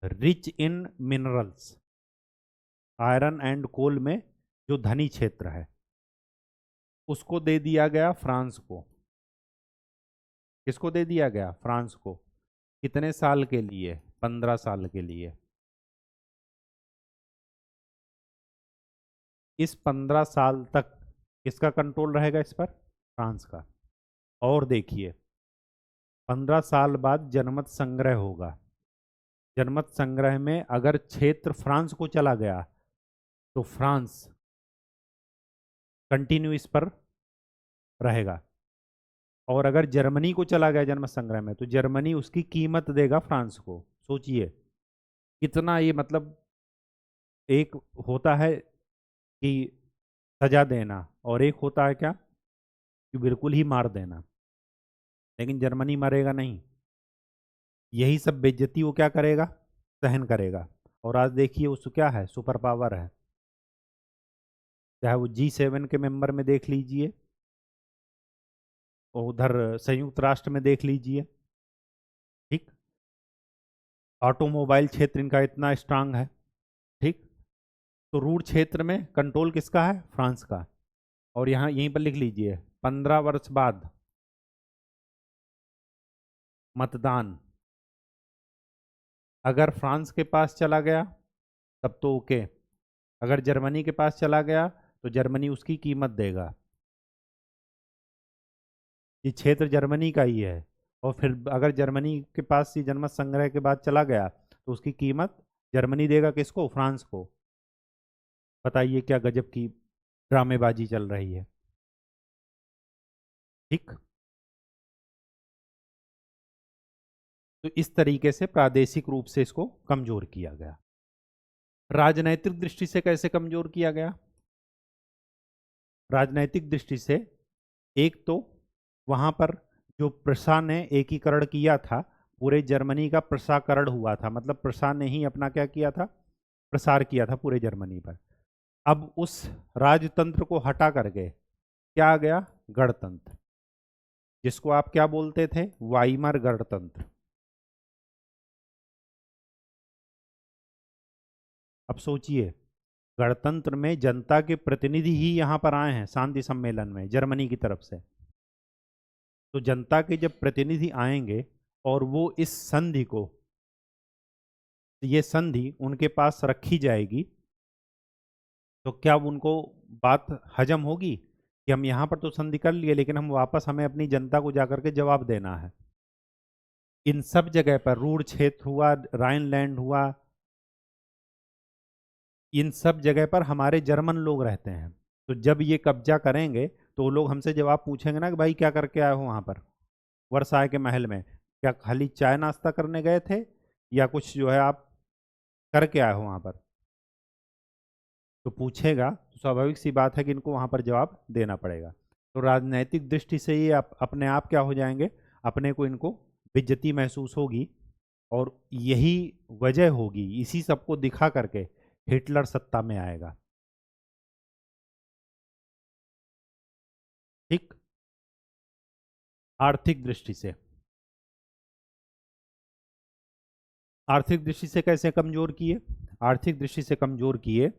Rich in minerals, iron and coal में जो धनी क्षेत्र है, उसको दे दिया गया फ्रांस को। किसको दे दिया गया? फ्रांस को। कितने साल के लिए? 15 साल के लिए। इस 15 साल तक किसका कंट्रोल रहेगा इस पर? फ्रांस का। और देखिए, 15 साल बाद जनमत संग्रह होगा। जनमत संग्रह में अगर क्षेत्र फ्रांस को चला गया तो फ्रांस कंटिन्यू इस पर रहेगा, और अगर जर्मनी को चला गया जनमत संग्रह में तो जर्मनी उसकी कीमत देगा फ्रांस को। सोचिए कितना ये, मतलब एक होता है कि सजा देना, और एक होता है क्या, कि बिल्कुल ही मार देना। लेकिन जर्मनी मरेगा नहीं, यही सब बेइज्जती वो क्या करेगा? सहन करेगा। और आज देखिए उसको क्या है, सुपर पावर है। चाहे वो G7 के मेंबर में देख लीजिए, और उधर संयुक्त राष्ट्र में देख लीजिए, ठीक। ऑटोमोबाइल क्षेत्र इनका इतना स्ट्रांग है, ठीक। तो रूर क्षेत्र में कंट्रोल किसका है? फ्रांस का। और यहाँ यहीं पर लिख लीजिए, 15 वर्ष बाद मतदान अगर फ्रांस के पास चला गया तब तो ओके, अगर जर्मनी के पास चला गया तो जर्मनी उसकी कीमत देगा। ये क्षेत्र जर्मनी का ही है, और फिर अगर जर्मनी के पास ही जनमत संग्रह के बाद चला गया तो उसकी कीमत जर्मनी देगा किसको? फ्रांस को। बताइए क्या गजब की ड्रामेबाजी चल रही है, ठीक। तो इस तरीके से प्रादेशिक रूप से इसको कमजोर किया गया। राजनैतिक दृष्टि से कैसे कमजोर किया गया? राजनैतिक दृष्टि से, एक तो वहां पर जो प्रशा ने एकीकरण किया था, पूरे जर्मनी का प्रसाकरण हुआ था, मतलब प्रशा ने ही अपना क्या किया था? प्रसार किया था पूरे जर्मनी पर। अब उस राजतंत्र को हटा करके क्या आ गया? गणतंत्र, जिसको आप क्या बोलते थे? वाइमर गणतंत्र। अब सोचिए, गणतंत्र में जनता के प्रतिनिधि ही यहाँ पर आए हैं शांति सम्मेलन में जर्मनी की तरफ से। तो जनता के जब प्रतिनिधि आएंगे और वो इस संधि को, ये संधि उनके पास रखी जाएगी, तो क्या उनको बात हजम होगी कि हम यहाँ पर तो संधि कर लिए लेकिन हम वापस, हमें अपनी जनता को जाकर के जवाब देना है। इन सब जगह पर, रूर क्षेत्र हुआ, राइनलैंड हुआ, इन सब जगह पर हमारे जर्मन लोग रहते हैं। तो जब ये कब्जा करेंगे तो वो लोग हमसे जवाब पूछेंगे ना कि भाई क्या करके आए हो वहाँ पर वर्साय के महल में? क्या खाली चाय नाश्ता करने गए थे, या कुछ जो है आप करके आए हो वहाँ पर? तो पूछेगा तो स्वाभाविक सी बात है कि इनको वहाँ पर जवाब देना पड़ेगा। तो राजनैतिक दृष्टि से ये अपने आप क्या हो जाएंगे, अपने को, इनको बेइज्जती महसूस होगी, और यही वजह होगी, इसी सबको दिखा करके हिटलर सत्ता में आएगा, ठीक। आर्थिक दृष्टि से, आर्थिक दृष्टि से कैसे कमजोर किए? आर्थिक दृष्टि से कमजोर किए,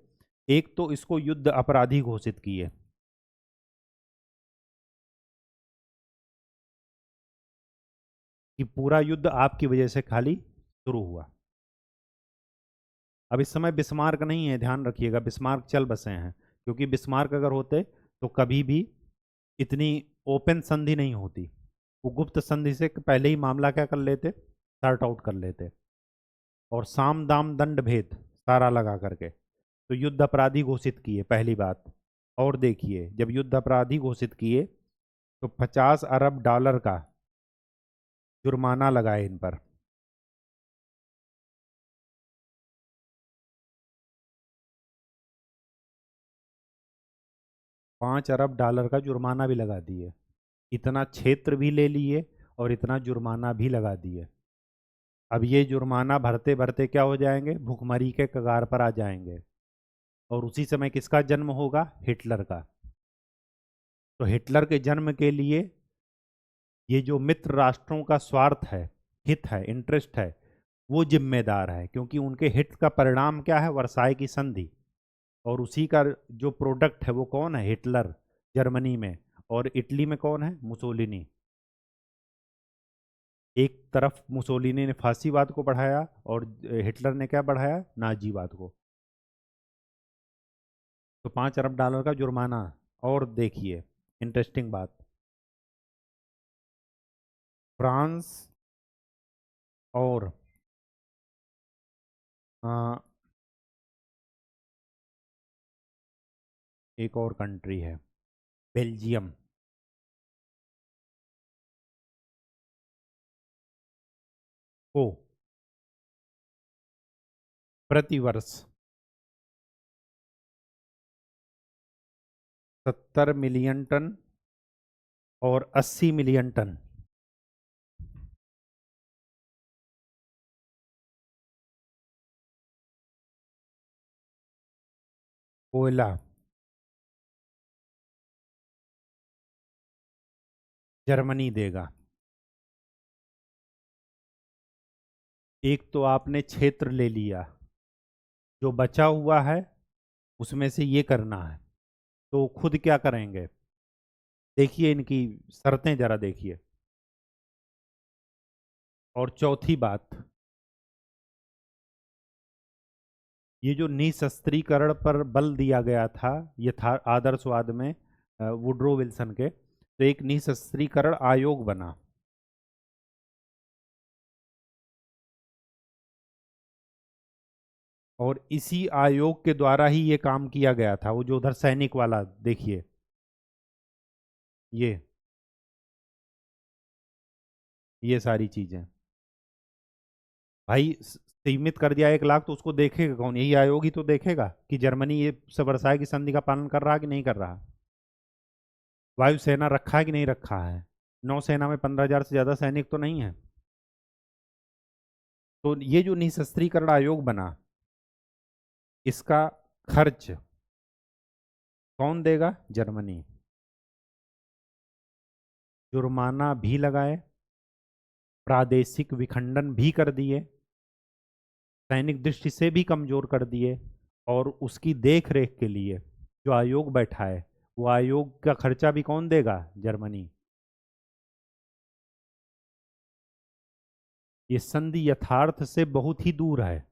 एक तो इसको युद्ध अपराधी घोषित किए। कि पूरा युद्ध आपकी वजह से खाली शुरू हुआ। अब इस समय बिस्मार्क नहीं है, ध्यान रखिएगा, बिस्मार्क चल बसे हैं, क्योंकि बिस्मार्क अगर होते तो कभी भी इतनी ओपन संधि नहीं होती। वो गुप्त संधि से पहले ही मामला क्या कर लेते, सॉर्ट आउट कर लेते, और साम दाम दंड भेद सारा लगा करके तो युद्ध अपराधी घोषित किए, पहली बात। और देखिए, जब युद्ध अपराधी घोषित किए तो 50 अरब डॉलर का जुर्माना लगाए इन पर। 5 अरब डॉलर का जुर्माना भी लगा दिए, इतना क्षेत्र भी ले लिए और इतना जुर्माना भी लगा दिए। अब ये जुर्माना भरते भरते क्या हो जाएंगे, भुखमरी के कगार पर आ जाएंगे। और उसी समय किसका जन्म होगा, हिटलर का। तो हिटलर के जन्म के लिए ये जो मित्र राष्ट्रों का स्वार्थ है, हित है, इंटरेस्ट है, वो जिम्मेदार है, क्योंकि उनके हित का परिणाम क्या है, वर्साई की संधि। और उसी का जो प्रोडक्ट है वो कौन है, हिटलर जर्मनी में, और इटली में कौन है, मुसोलिनी। एक तरफ मुसोलिनी ने फांसीवाद को बढ़ाया और हिटलर ने क्या बढ़ाया, नाजीवाद को। तो 5 अरब डॉलर का जुर्माना। और देखिए इंटरेस्टिंग बात, फ्रांस और आ, एक और कंट्री है, बेल्जियम, को प्रतिवर्ष 70 मिलियन टन और 80 मिलियन टन कोयला जर्मनी देगा। एक तो आपने क्षेत्र ले लिया, जो बचा हुआ है उसमें से ये करना है, तो खुद क्या करेंगे, देखिए इनकी शर्तें जरा देखिए। और चौथी बात, ये जो निशस्त्रीकरण पर बल दिया गया था, ये था आदर्शवाद में वुड्रो विल्सन के, तो एक निशस्त्रीकरण आयोग बना। और इसी आयोग के द्वारा ही ये काम किया गया था, वो जो उधर सैनिक वाला देखिए, ये ये सारी चीजें भाई सीमित कर दिया 1 लाख, तो उसको देखेगा कौन, यही आयोग ही तो देखेगा कि जर्मनी ये वर्साई की संधि का पालन कर रहा है कि नहीं कर रहा। वायुसेना रखा है कि नहीं रखा है, नौसेना में 15,000 से ज्यादा सैनिक तो नहीं है। तो ये जो निशस्त्रीकरण आयोग बना, इसका खर्च कौन देगा, जर्मनी। जुर्माना भी लगाए, प्रादेशिक विखंडन भी कर दिए, सैनिक दृष्टि से भी कमजोर कर दिए, और उसकी देख रेख के लिए जो आयोग बैठा है, वो आयोग का खर्चा भी कौन देगा, जर्मनी। ये संधि यथार्थ से बहुत ही दूर है।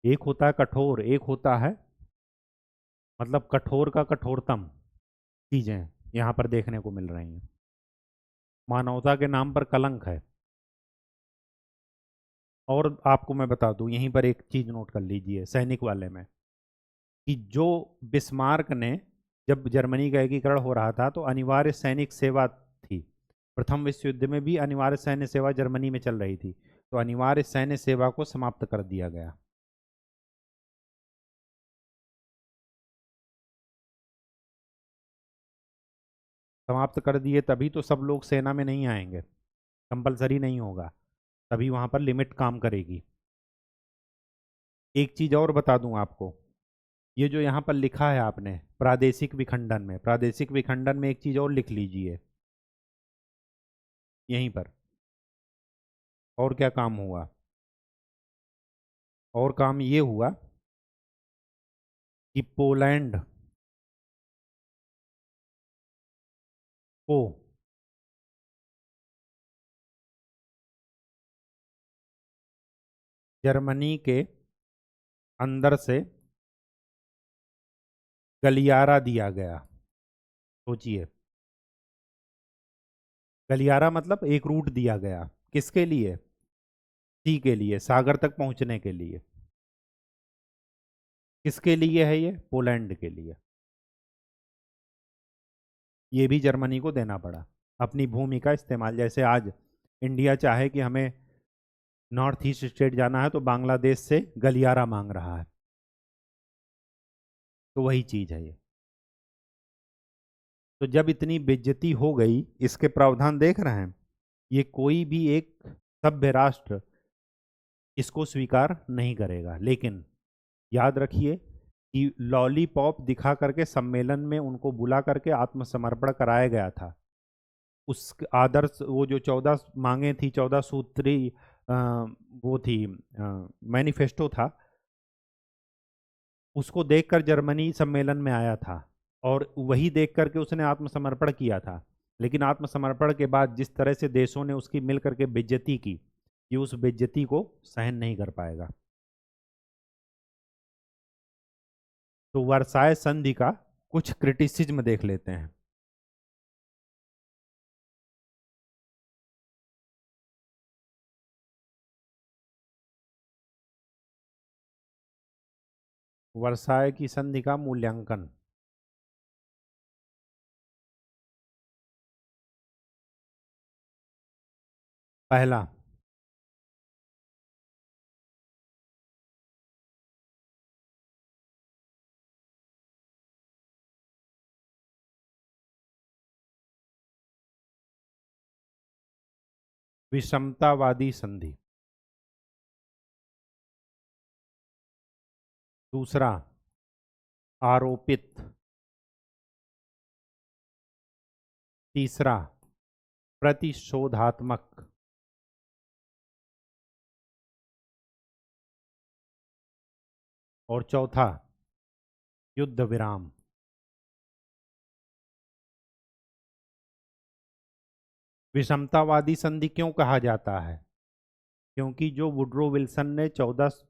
एक होता है कठोर, एक होता है मतलब कठोर का कठोरतम चीजें यहाँ पर देखने को मिल रही हैं। मानवता के नाम पर कलंक है। और आपको मैं बता दूं, यहीं पर एक चीज नोट कर लीजिए सैनिक वाले में, कि जो बिस्मार्क ने, जब जर्मनी का एकीकरण हो रहा था तो अनिवार्य सैनिक सेवा थी, प्रथम विश्व युद्ध में भी अनिवार्य सैन्य सेवा जर्मनी में चल रही थी, तो अनिवार्य सैन्य सेवा को समाप्त कर दिया गया। समाप्त कर दिए तभी तो सब लोग सेना में नहीं आएंगे, कंपलसरी नहीं होगा, तभी वहां पर लिमिट काम करेगी। एक चीज और बता दूं आपको, ये जो यहाँ पर लिखा है आपने प्रादेशिक विखंडन में, प्रादेशिक विखंडन में एक चीज और लिख लीजिए यहीं पर। और क्या काम हुआ, और काम ये हुआ कि पोलैंड को जर्मनी के अंदर से गलियारा दिया गया। सोचिए, गलियारा मतलब एक रूट दिया गया, किसके लिए? सी के लिए, सागर तक पहुंचने के लिए। किसके लिए है ये? पोलैंड के लिए। ये भी जर्मनी को देना पड़ा अपनी भूमि का इस्तेमाल। जैसे आज इंडिया चाहे कि हमें नॉर्थ ईस्ट स्टेट जाना है तो बांग्लादेश से गलियारा मांग रहा है, तो वही चीज है ये। तो जब इतनी बेइज्जती हो गई, इसके प्रावधान देख रहे हैं, ये कोई भी एक सभ्य राष्ट्र इसको स्वीकार नहीं करेगा। लेकिन याद रखिए कि लॉलीपॉप दिखा करके सम्मेलन में उनको बुला करके आत्मसमर्पण कराया गया था। उस आदर्श, वो जो 14 मांगे थी, 14 सूत्री वो थी, मैनिफेस्टो था, उसको देखकर जर्मनी सम्मेलन में आया था और वही देख करके उसने आत्मसमर्पण किया था। लेकिन आत्मसमर्पण के बाद जिस तरह से देशों ने उसकी मिल करके बेइज्जती की, ये उस बेइज्जती को सहन नहीं कर पाएगा। तो वर्साय संधि का कुछ क्रिटिसिज्म देख लेते हैं। वर्साय की संधि का मूल्यांकन। पहला, विषमतावादी संधि। दूसरा, आरोपित। तीसरा, प्रतिशोधात्मक। और चौथा, युद्ध विराम। विषमतावादी संधि क्यों कहा जाता है? क्योंकि जो वुड्रो विल्सन ने 14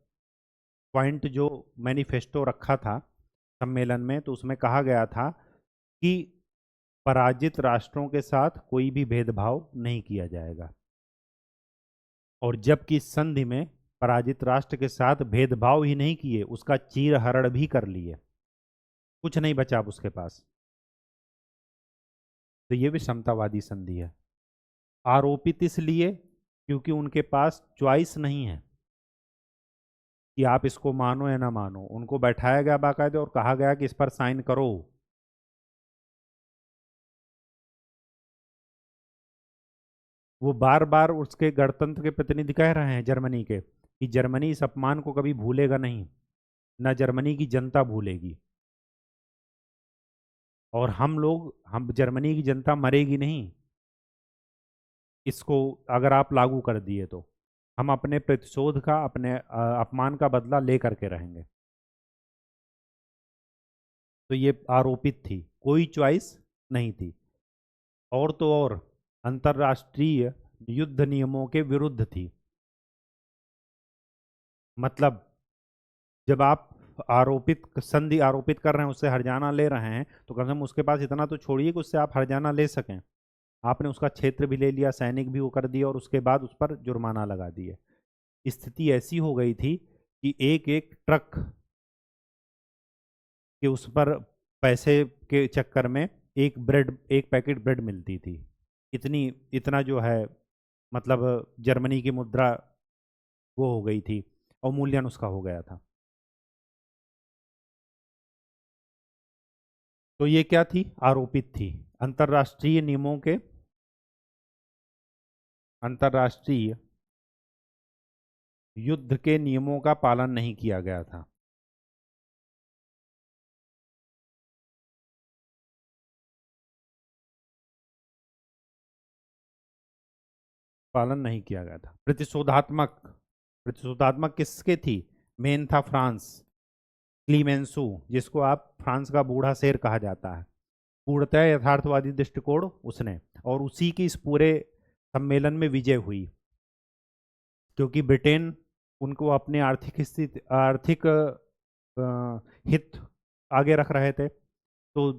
पॉइंट जो मैनिफेस्टो रखा था सम्मेलन में, तो उसमें कहा गया था कि पराजित राष्ट्रों के साथ कोई भी भेदभाव नहीं किया जाएगा। और जबकि इस संधि में पराजित राष्ट्र के साथ भेदभाव ही नहीं किए, उसका चीरहरण भी कर लिए, कुछ नहीं बचा अब उसके पास। तो ये विषमतावादी संधि है। आरोपित इसलिए क्योंकि उनके पास चॉइस नहीं है कि आप इसको मानो या ना मानो। उनको बैठाया गया बाकायदे और कहा गया कि इस पर साइन करो। वो बार बार उसके गणतंत्र के प्रतिनिधि कह रहे हैं जर्मनी के कि जर्मनी इस अपमान को कभी भूलेगा नहीं, ना जर्मनी की जनता भूलेगी। और हम जर्मनी की जनता मरेगी नहीं इसको अगर आप लागू कर दिए तो। हम अपने प्रतिशोध का, अपने अपमान का बदला ले करके रहेंगे। तो ये आरोपित थी, कोई चॉइस नहीं थी। और तो और अंतर्राष्ट्रीय युद्ध नियमों के विरुद्ध थी। मतलब जब आप संधि आरोपित कर रहे हैं, उससे हर्जाना ले रहे हैं, तो कम से कम उसके पास इतना तो छोड़िए कि उससे आप हर्जाना ले सकें। आपने उसका क्षेत्र भी ले लिया, सैनिक भी वो कर दिए, और उसके बाद उस पर जुर्माना लगा दिए। स्थिति ऐसी हो गई थी कि एक एक ट्रक के उस पर पैसे के चक्कर में एक पैकेट ब्रेड मिलती थी। इतनी इतना जो है, मतलब जर्मनी की मुद्रा वो हो गई थी, अवमूल्यन उसका हो गया था। तो ये क्या थी? आरोपित थी। अंतर्राष्ट्रीय नियमों के, अंतर्राष्ट्रीय युद्ध के नियमों का पालन नहीं किया गया था। पालन नहीं किया गया था। प्रतिशोधात्मक, प्रतिशोधात्मक किसके थी? मेन था फ्रांस, क्लीमेंसू, जिसको आप फ्रांस का बूढ़ा शेर कहा जाता है। पूर्णतः यथार्थवादी दृष्टिकोण उसने, और उसी की इस पूरे सम्मेलन में विजय हुई। क्योंकि ब्रिटेन उनको अपने आर्थिक स्थिति, आर्थिक हित आगे रख रहे थे, तो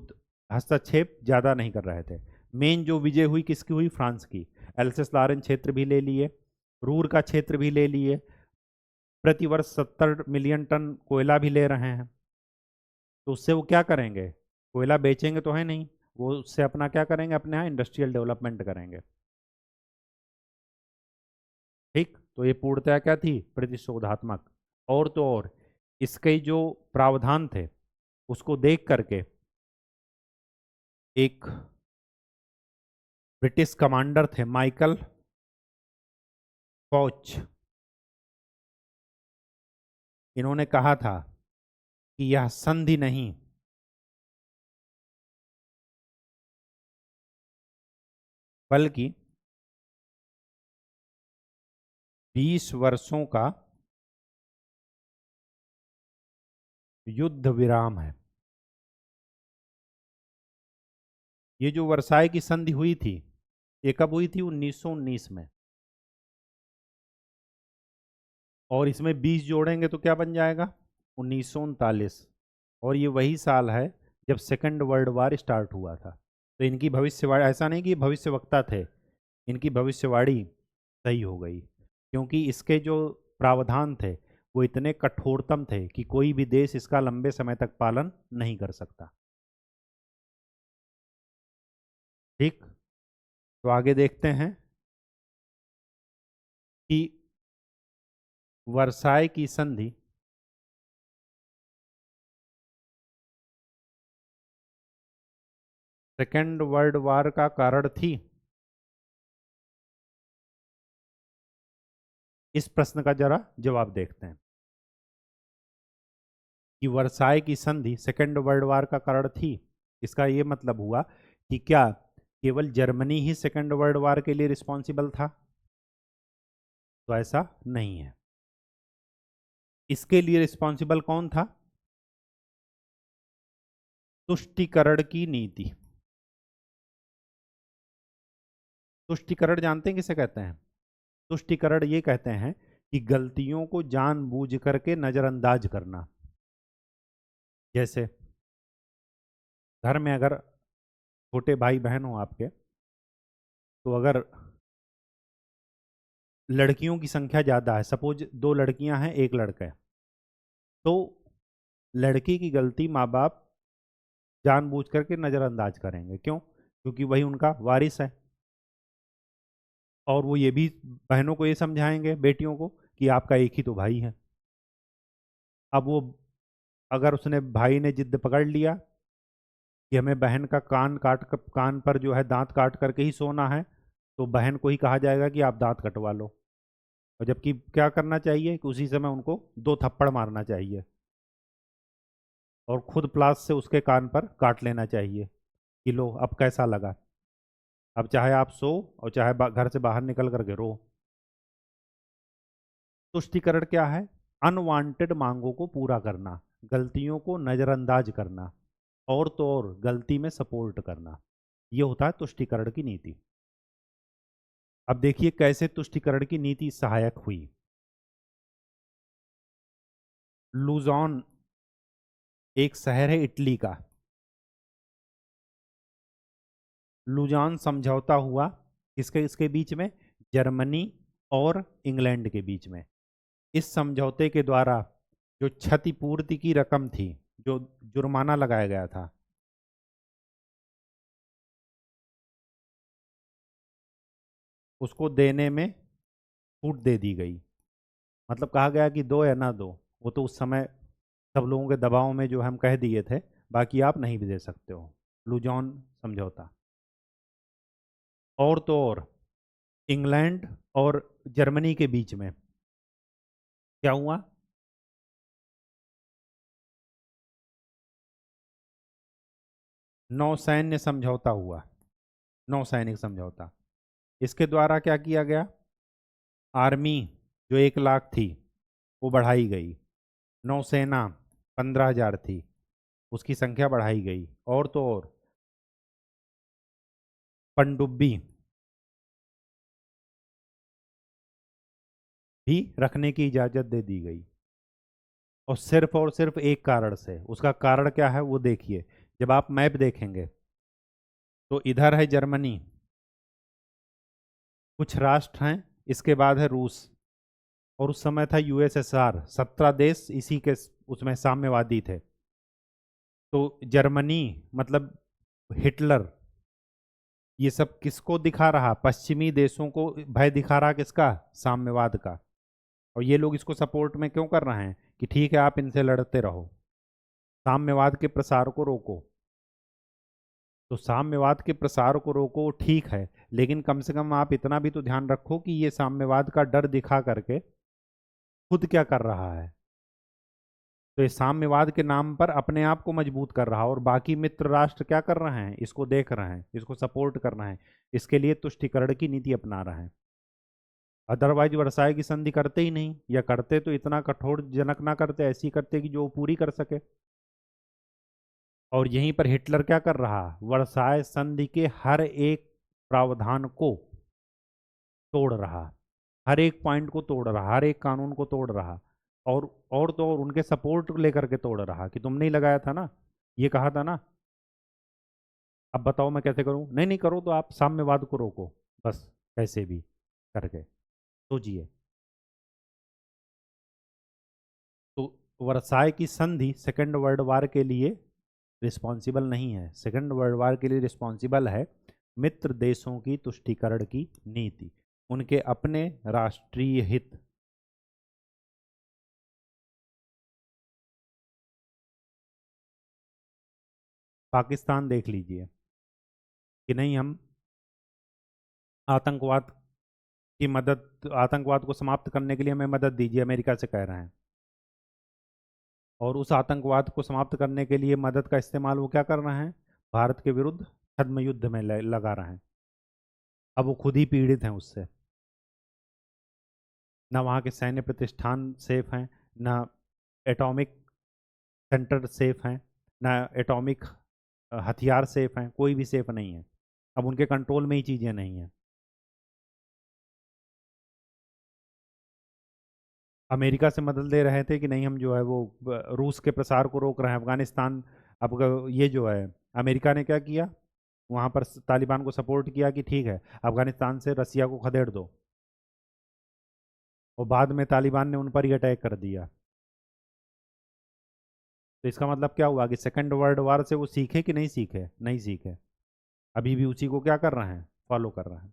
हस्तक्षेप ज़्यादा नहीं कर रहे थे। मेन जो विजय हुई किसकी हुई? फ्रांस की। एल्सेस लॉरेन क्षेत्र भी ले लिए, रूर का क्षेत्र भी ले लिए, प्रतिवर्ष 70 मिलियन टन कोयला भी ले रहे हैं। तो उससे वो क्या करेंगे? कोयला बेचेंगे तो है नहीं, वो उससे अपना क्या करेंगे? अपने यहाँ इंडस्ट्रियल डेवलपमेंट करेंगे। ठीक, तो ये पूर्णतया क्या थी? प्रतिशोधात्मक। और तो और इसके जो प्रावधान थे उसको देख करके एक ब्रिटिश कमांडर थे माइकल फॉच, इन्होंने कहा था कि यह संधि नहीं बल्कि 20 वर्षों का युद्ध विराम है। ये जो वर्साई की संधि हुई थी, ये कब हुई थी? 1919 में। और इसमें 20 जोड़ेंगे तो क्या बन जाएगा? 1939। और ये वही साल है जब सेकंड वर्ल्ड वार स्टार्ट हुआ था। तो इनकी भविष्यवाणी, ऐसा नहीं कि भविष्यवक्ता थे, इनकी भविष्यवाणी सही हो गई, क्योंकि इसके जो प्रावधान थे वो इतने कठोरतम थे कि कोई भी देश इसका लंबे समय तक पालन नहीं कर सकता। ठीक, तो आगे देखते हैं कि वर्साई की संधि सेकेंड वर्ल्ड वार का कारण थी। इस प्रश्न का जरा जवाब देखते हैं कि वर्साई की संधि सेकेंड वर्ल्ड वार का कारण थी। इसका ये मतलब हुआ कि क्या केवल जर्मनी ही सेकेंड वर्ल्ड वार के लिए रिस्पॉन्सिबल था? तो ऐसा नहीं है। इसके लिए रिस्पॉन्सिबल कौन था? तुष्टीकरण की नीति। तुष्टीकरण जानते हैं किसे कहते हैं? तुष्टीकरण ये कहते हैं कि गलतियों को जानबूझ करके नजरअंदाज करना। जैसे घर में अगर छोटे भाई बहन हो आपके, तो अगर लड़कियों की संख्या ज़्यादा है, सपोज 2 लड़कियां हैं 1 लड़का है, तो लड़की की गलती माँ बाप जानबूझ करके नज़रअंदाज करेंगे। क्यों? क्योंकि वही उनका वारिस है। और वो ये भी बहनों को ये समझाएंगे, बेटियों को, कि आपका एक ही तो भाई है। अब वो, अगर उसने, भाई ने जिद पकड़ लिया कि हमें बहन का कान पर जो है दांत काट करके ही सोना है, तो बहन को ही कहा जाएगा कि आप दांत कटवा लो। और जबकि क्या करना चाहिए कि उसी समय उनको 2 थप्पड़ मारना चाहिए और खुद प्लास से उसके कान पर काट लेना चाहिए कि लो अब कैसा लगा। अब चाहे आप सो और चाहे घर से बाहर निकल करके रो। तुष्टिकरण क्या है? अनवांटेड मांगों को पूरा करना, गलतियों को नज़रअंदाज करना, और तो और गलती में सपोर्ट करना। ये होता है तुष्टिकरण की नीति। अब देखिए कैसे तुष्टिकरण की नीति सहायक हुई। लुजॉन एक शहर है इटली का। लुजान समझौता हुआ किसके इसके बीच में? जर्मनी और इंग्लैंड के बीच में। इस समझौते के द्वारा जो क्षतिपूर्ति की रकम थी, जो जुर्माना लगाया गया था, उसको देने में छूट दे दी गई। मतलब कहा गया कि दो या ना दो, वो तो उस समय सब लोगों के दबाव में जो हम कह दिए थे, बाकी आप नहीं भी दे सकते हो। लुजॉन समझौता। और तो और इंग्लैंड और जर्मनी के बीच में क्या हुआ? नौसैन्य समझौता हुआ। नौसैनिक समझौता। इसके द्वारा क्या किया गया? आर्मी जो 1 लाख थी वो बढ़ाई गई। नौसेना 15,000 थी, उसकी संख्या बढ़ाई गई। और तो और पनडुब्बी भी रखने की इजाज़त दे दी गई, और सिर्फ एक कारण से। उसका कारण क्या है वो देखिए। जब आप मैप देखेंगे तो इधर है जर्मनी, कुछ राष्ट्र हैं, इसके बाद है रूस, और उस समय था यूएसएसआर, 17 देश इसी के उसमें साम्यवादी थे। तो जर्मनी मतलब हिटलर, ये सब किसको दिखा रहा? पश्चिमी देशों को भय दिखा रहा, किसका? साम्यवाद का। और ये लोग इसको सपोर्ट में क्यों कर रहे हैं कि ठीक है आप इनसे लड़ते रहो, साम्यवाद के प्रसार को रोको। तो साम्यवाद के प्रसार को रोको ठीक है, लेकिन कम से कम आप इतना भी तो ध्यान रखो कि ये साम्यवाद का डर दिखा करके खुद क्या कर रहा है। तो ये साम्यवाद के नाम पर अपने आप को मजबूत कर रहा है, और बाकी मित्र राष्ट्र क्या कर रहे हैं? इसको देख रहे हैं, इसको सपोर्ट कर रहे हैं, इसके लिए तुष्टीकरण की नीति अपना रहे हैं। अदरवाइज वर्साई की संधि करते ही नहीं, या करते तो इतना कठोर जनक ना करते, ऐसी करते कि जो वो पूरी कर सके। और यहीं पर हिटलर क्या कर रहा? वर्साई संधि के हर एक प्रावधान को तोड़ रहा, हर एक पॉइंट को तोड़ रहा, हर एक कानून को तोड़ रहा। और तो और उनके सपोर्ट लेकर के तोड़ रहा कि तुमने ही लगाया था ना, ये कहा था ना, अब बताओ मैं कैसे करूं? नहीं नहीं करो तो आप साम्यवाद को रोको, बस कैसे भी करके। सोचिए। तो वर्साई की संधि सेकेंड वर्ल्ड वार के लिए रिस्पॉन्सिबल नहीं है। सेकेंड वर्ल्ड वार के लिए रिस्पॉन्सिबल है मित्र देशों की तुष्टीकरण की नीति, उनके अपने राष्ट्रीय हित। पाकिस्तान देख लीजिए कि नहीं, हम आतंकवाद की मदद, आतंकवाद को समाप्त करने के लिए हमें मदद दीजिए, अमेरिका से कह रहे हैं। और उस आतंकवाद को समाप्त करने के लिए मदद का इस्तेमाल वो क्या कर रहे हैं? भारत के विरुद्ध छद्म युद्ध में लगा रहे हैं। अब वो खुद ही पीड़ित हैं उससे। ना वहाँ के सैन्य प्रतिष्ठान सेफ हैं, ना एटॉमिक सेंटर सेफ हैं, ना एटॉमिक हथियार सेफ हैं, कोई भी सेफ नहीं है। अब उनके कंट्रोल में ही चीज़ें नहीं हैं। अमेरिका से मदद ले रहे थे कि नहीं, हम जो है वो रूस के प्रसार को रोक रहे हैं अफगानिस्तान। अब ये जो है, अमेरिका ने क्या किया? वहाँ पर तालिबान को सपोर्ट किया कि ठीक है अफगानिस्तान से रसिया को खदेड़ दो, और बाद में तालिबान ने उन पर ही अटैक कर दिया। तो इसका मतलब क्या हुआ कि सेकेंड वर्ल्ड वार से वो सीखे कि नहीं सीखे? नहीं सीखे, अभी भी उसी को क्या कर रहे हैं? फॉलो कर रहे हैं,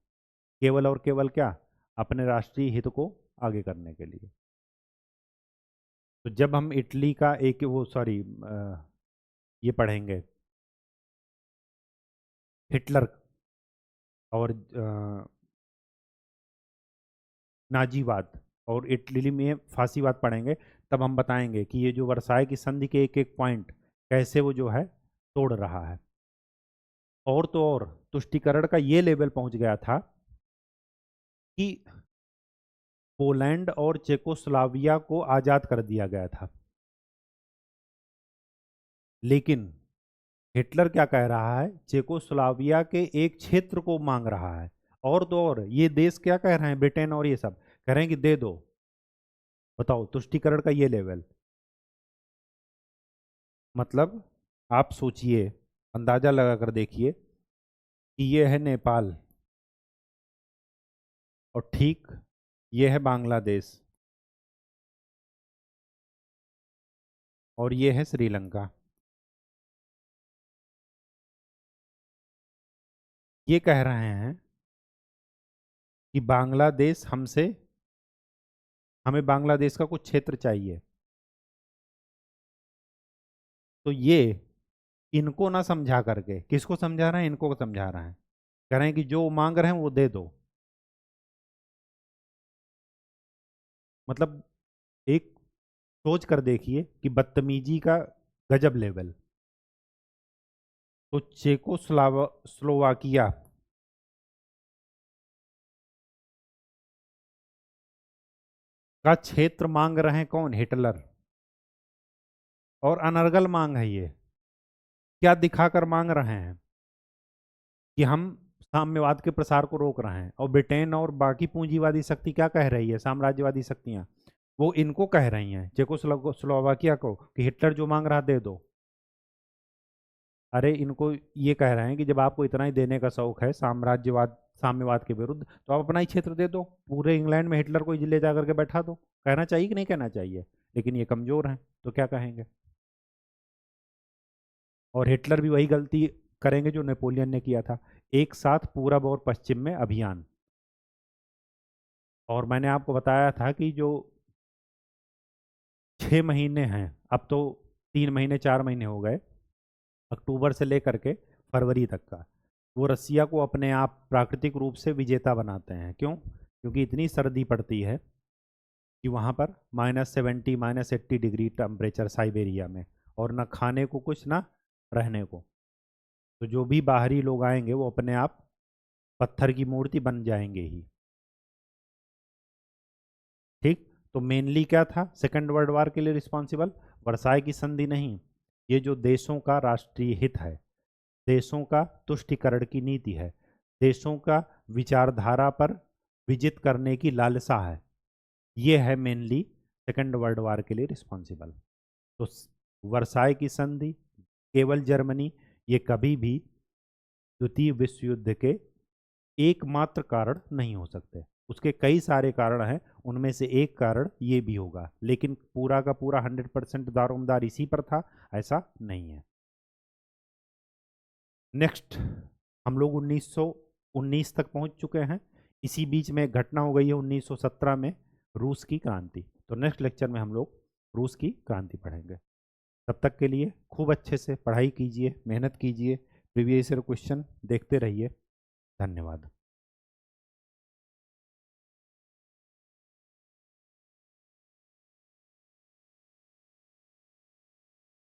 केवल और केवल क्या? अपने राष्ट्रीय हित को आगे करने के लिए। तो जब हम इटली का एक वो सॉरी ये पढ़ेंगे, हिटलर और नाजीवाद और इटली में फांसीवाद पढ़ेंगे, तब हम बताएंगे कि ये जो वर्साई की संधि के एक एक पॉइंट कैसे वो जो है तोड़ रहा है। और तो और तुष्टीकरण का ये लेवल पहुंच गया था कि पोलैंड और चेकोस्लोवाकिया को आज़ाद कर दिया गया था। लेकिन हिटलर क्या कह रहा है? चेकोस्लोवाकिया के एक क्षेत्र को मांग रहा है। और तो और ये देश क्या कह रहे हैं? ब्रिटेन और ये सब कह रहे हैं कि दे दो। बताओ तुष्टीकरण का ये लेवल। मतलब आप सोचिए, अंदाजा लगा कर देखिए कि ये है नेपाल, और ठीक ये है बांग्लादेश, और ये है श्रीलंका। ये कह रहे हैं कि बांग्लादेश हमसे, हमें बांग्लादेश का कुछ क्षेत्र चाहिए। तो ये इनको ना समझा करके, किसको समझा रहे हैं? इनको समझा रहे हैं, कह रहे हैं कि जो मांग रहे हैं वो दे दो। मतलब एक सोच कर देखिए कि बदतमीजी का गजब लेवल। तो स्लोवाकिया का क्षेत्र मांग रहे हैं कौन? हिटलर। और अनर्गल मांग है ये। क्या दिखाकर मांग रहे हैं? कि हम साम्यवाद के प्रसार को रोक रहे हैं। और ब्रिटेन और बाकी पूंजीवादी शक्ति क्या कह रही है, साम्राज्यवादी शक्तियां, वो इनको कह रही हैं चेकोस्लोवाकिया को कि हिटलर जो मांग रहा दे दो। अरे इनको ये कह रहे हैं कि जब आपको इतना ही देने का शौक है साम्राज्यवाद साम्यवाद के विरुद्ध, तो आप अपना ही क्षेत्र दे दो, पूरे इंग्लैंड में हिटलर को ले जा करके बैठा दो। कहना चाहिए कि नहीं कहना चाहिए? लेकिन ये कमजोर हैं तो क्या कहेंगे। और हिटलर भी वही गलती करेंगे जो नेपोलियन ने किया था, एक साथ पूरब और पश्चिम में अभियान। और मैंने आपको बताया था कि जो 6 महीने हैं, अब तो 3 महीने 4 महीने हो गए, अक्टूबर से लेकर के फरवरी तक का, वो रसिया को अपने आप प्राकृतिक रूप से विजेता बनाते हैं। क्यों? क्योंकि इतनी सर्दी पड़ती है कि वहाँ पर -70 -80 डिग्री टेम्परेचर साइबेरिया में, और ना खाने को कुछ ना रहने को। तो जो भी बाहरी लोग आएंगे वो अपने आप पत्थर की मूर्ति बन जाएंगे ही। ठीक, तो मेनली क्या था सेकेंड वर्ल्ड वार के लिए रिस्पॉन्सिबल? वर्साई की संधि नहीं, ये जो देशों का राष्ट्रीय हित है, देशों का तुष्टिकरण की नीति है, देशों का विचारधारा पर विजित करने की लालसा है, ये है मेनली सेकेंड वर्ल्ड वार के लिए रिस्पॉन्सिबल। तो वर्साई की संधि, केवल जर्मनी, ये कभी भी द्वितीय विश्व युद्ध के एकमात्र कारण नहीं हो सकते। उसके कई सारे कारण हैं, उनमें से एक कारण ये भी होगा, लेकिन पूरा का पूरा 100% दारोमदार इसी पर था, ऐसा नहीं है। नेक्स्ट, हम लोग 1919 तक पहुंच चुके हैं। इसी बीच में एक घटना हो गई है 1917 में, रूस की क्रांति। तो नेक्स्ट लेक्चर में हम लोग रूस की क्रांति पढ़ेंगे। तब तक के लिए खूब अच्छे से पढ़ाई कीजिए, मेहनत कीजिए, प्रीवियस ईयर क्वेश्चन देखते रहिए। धन्यवाद।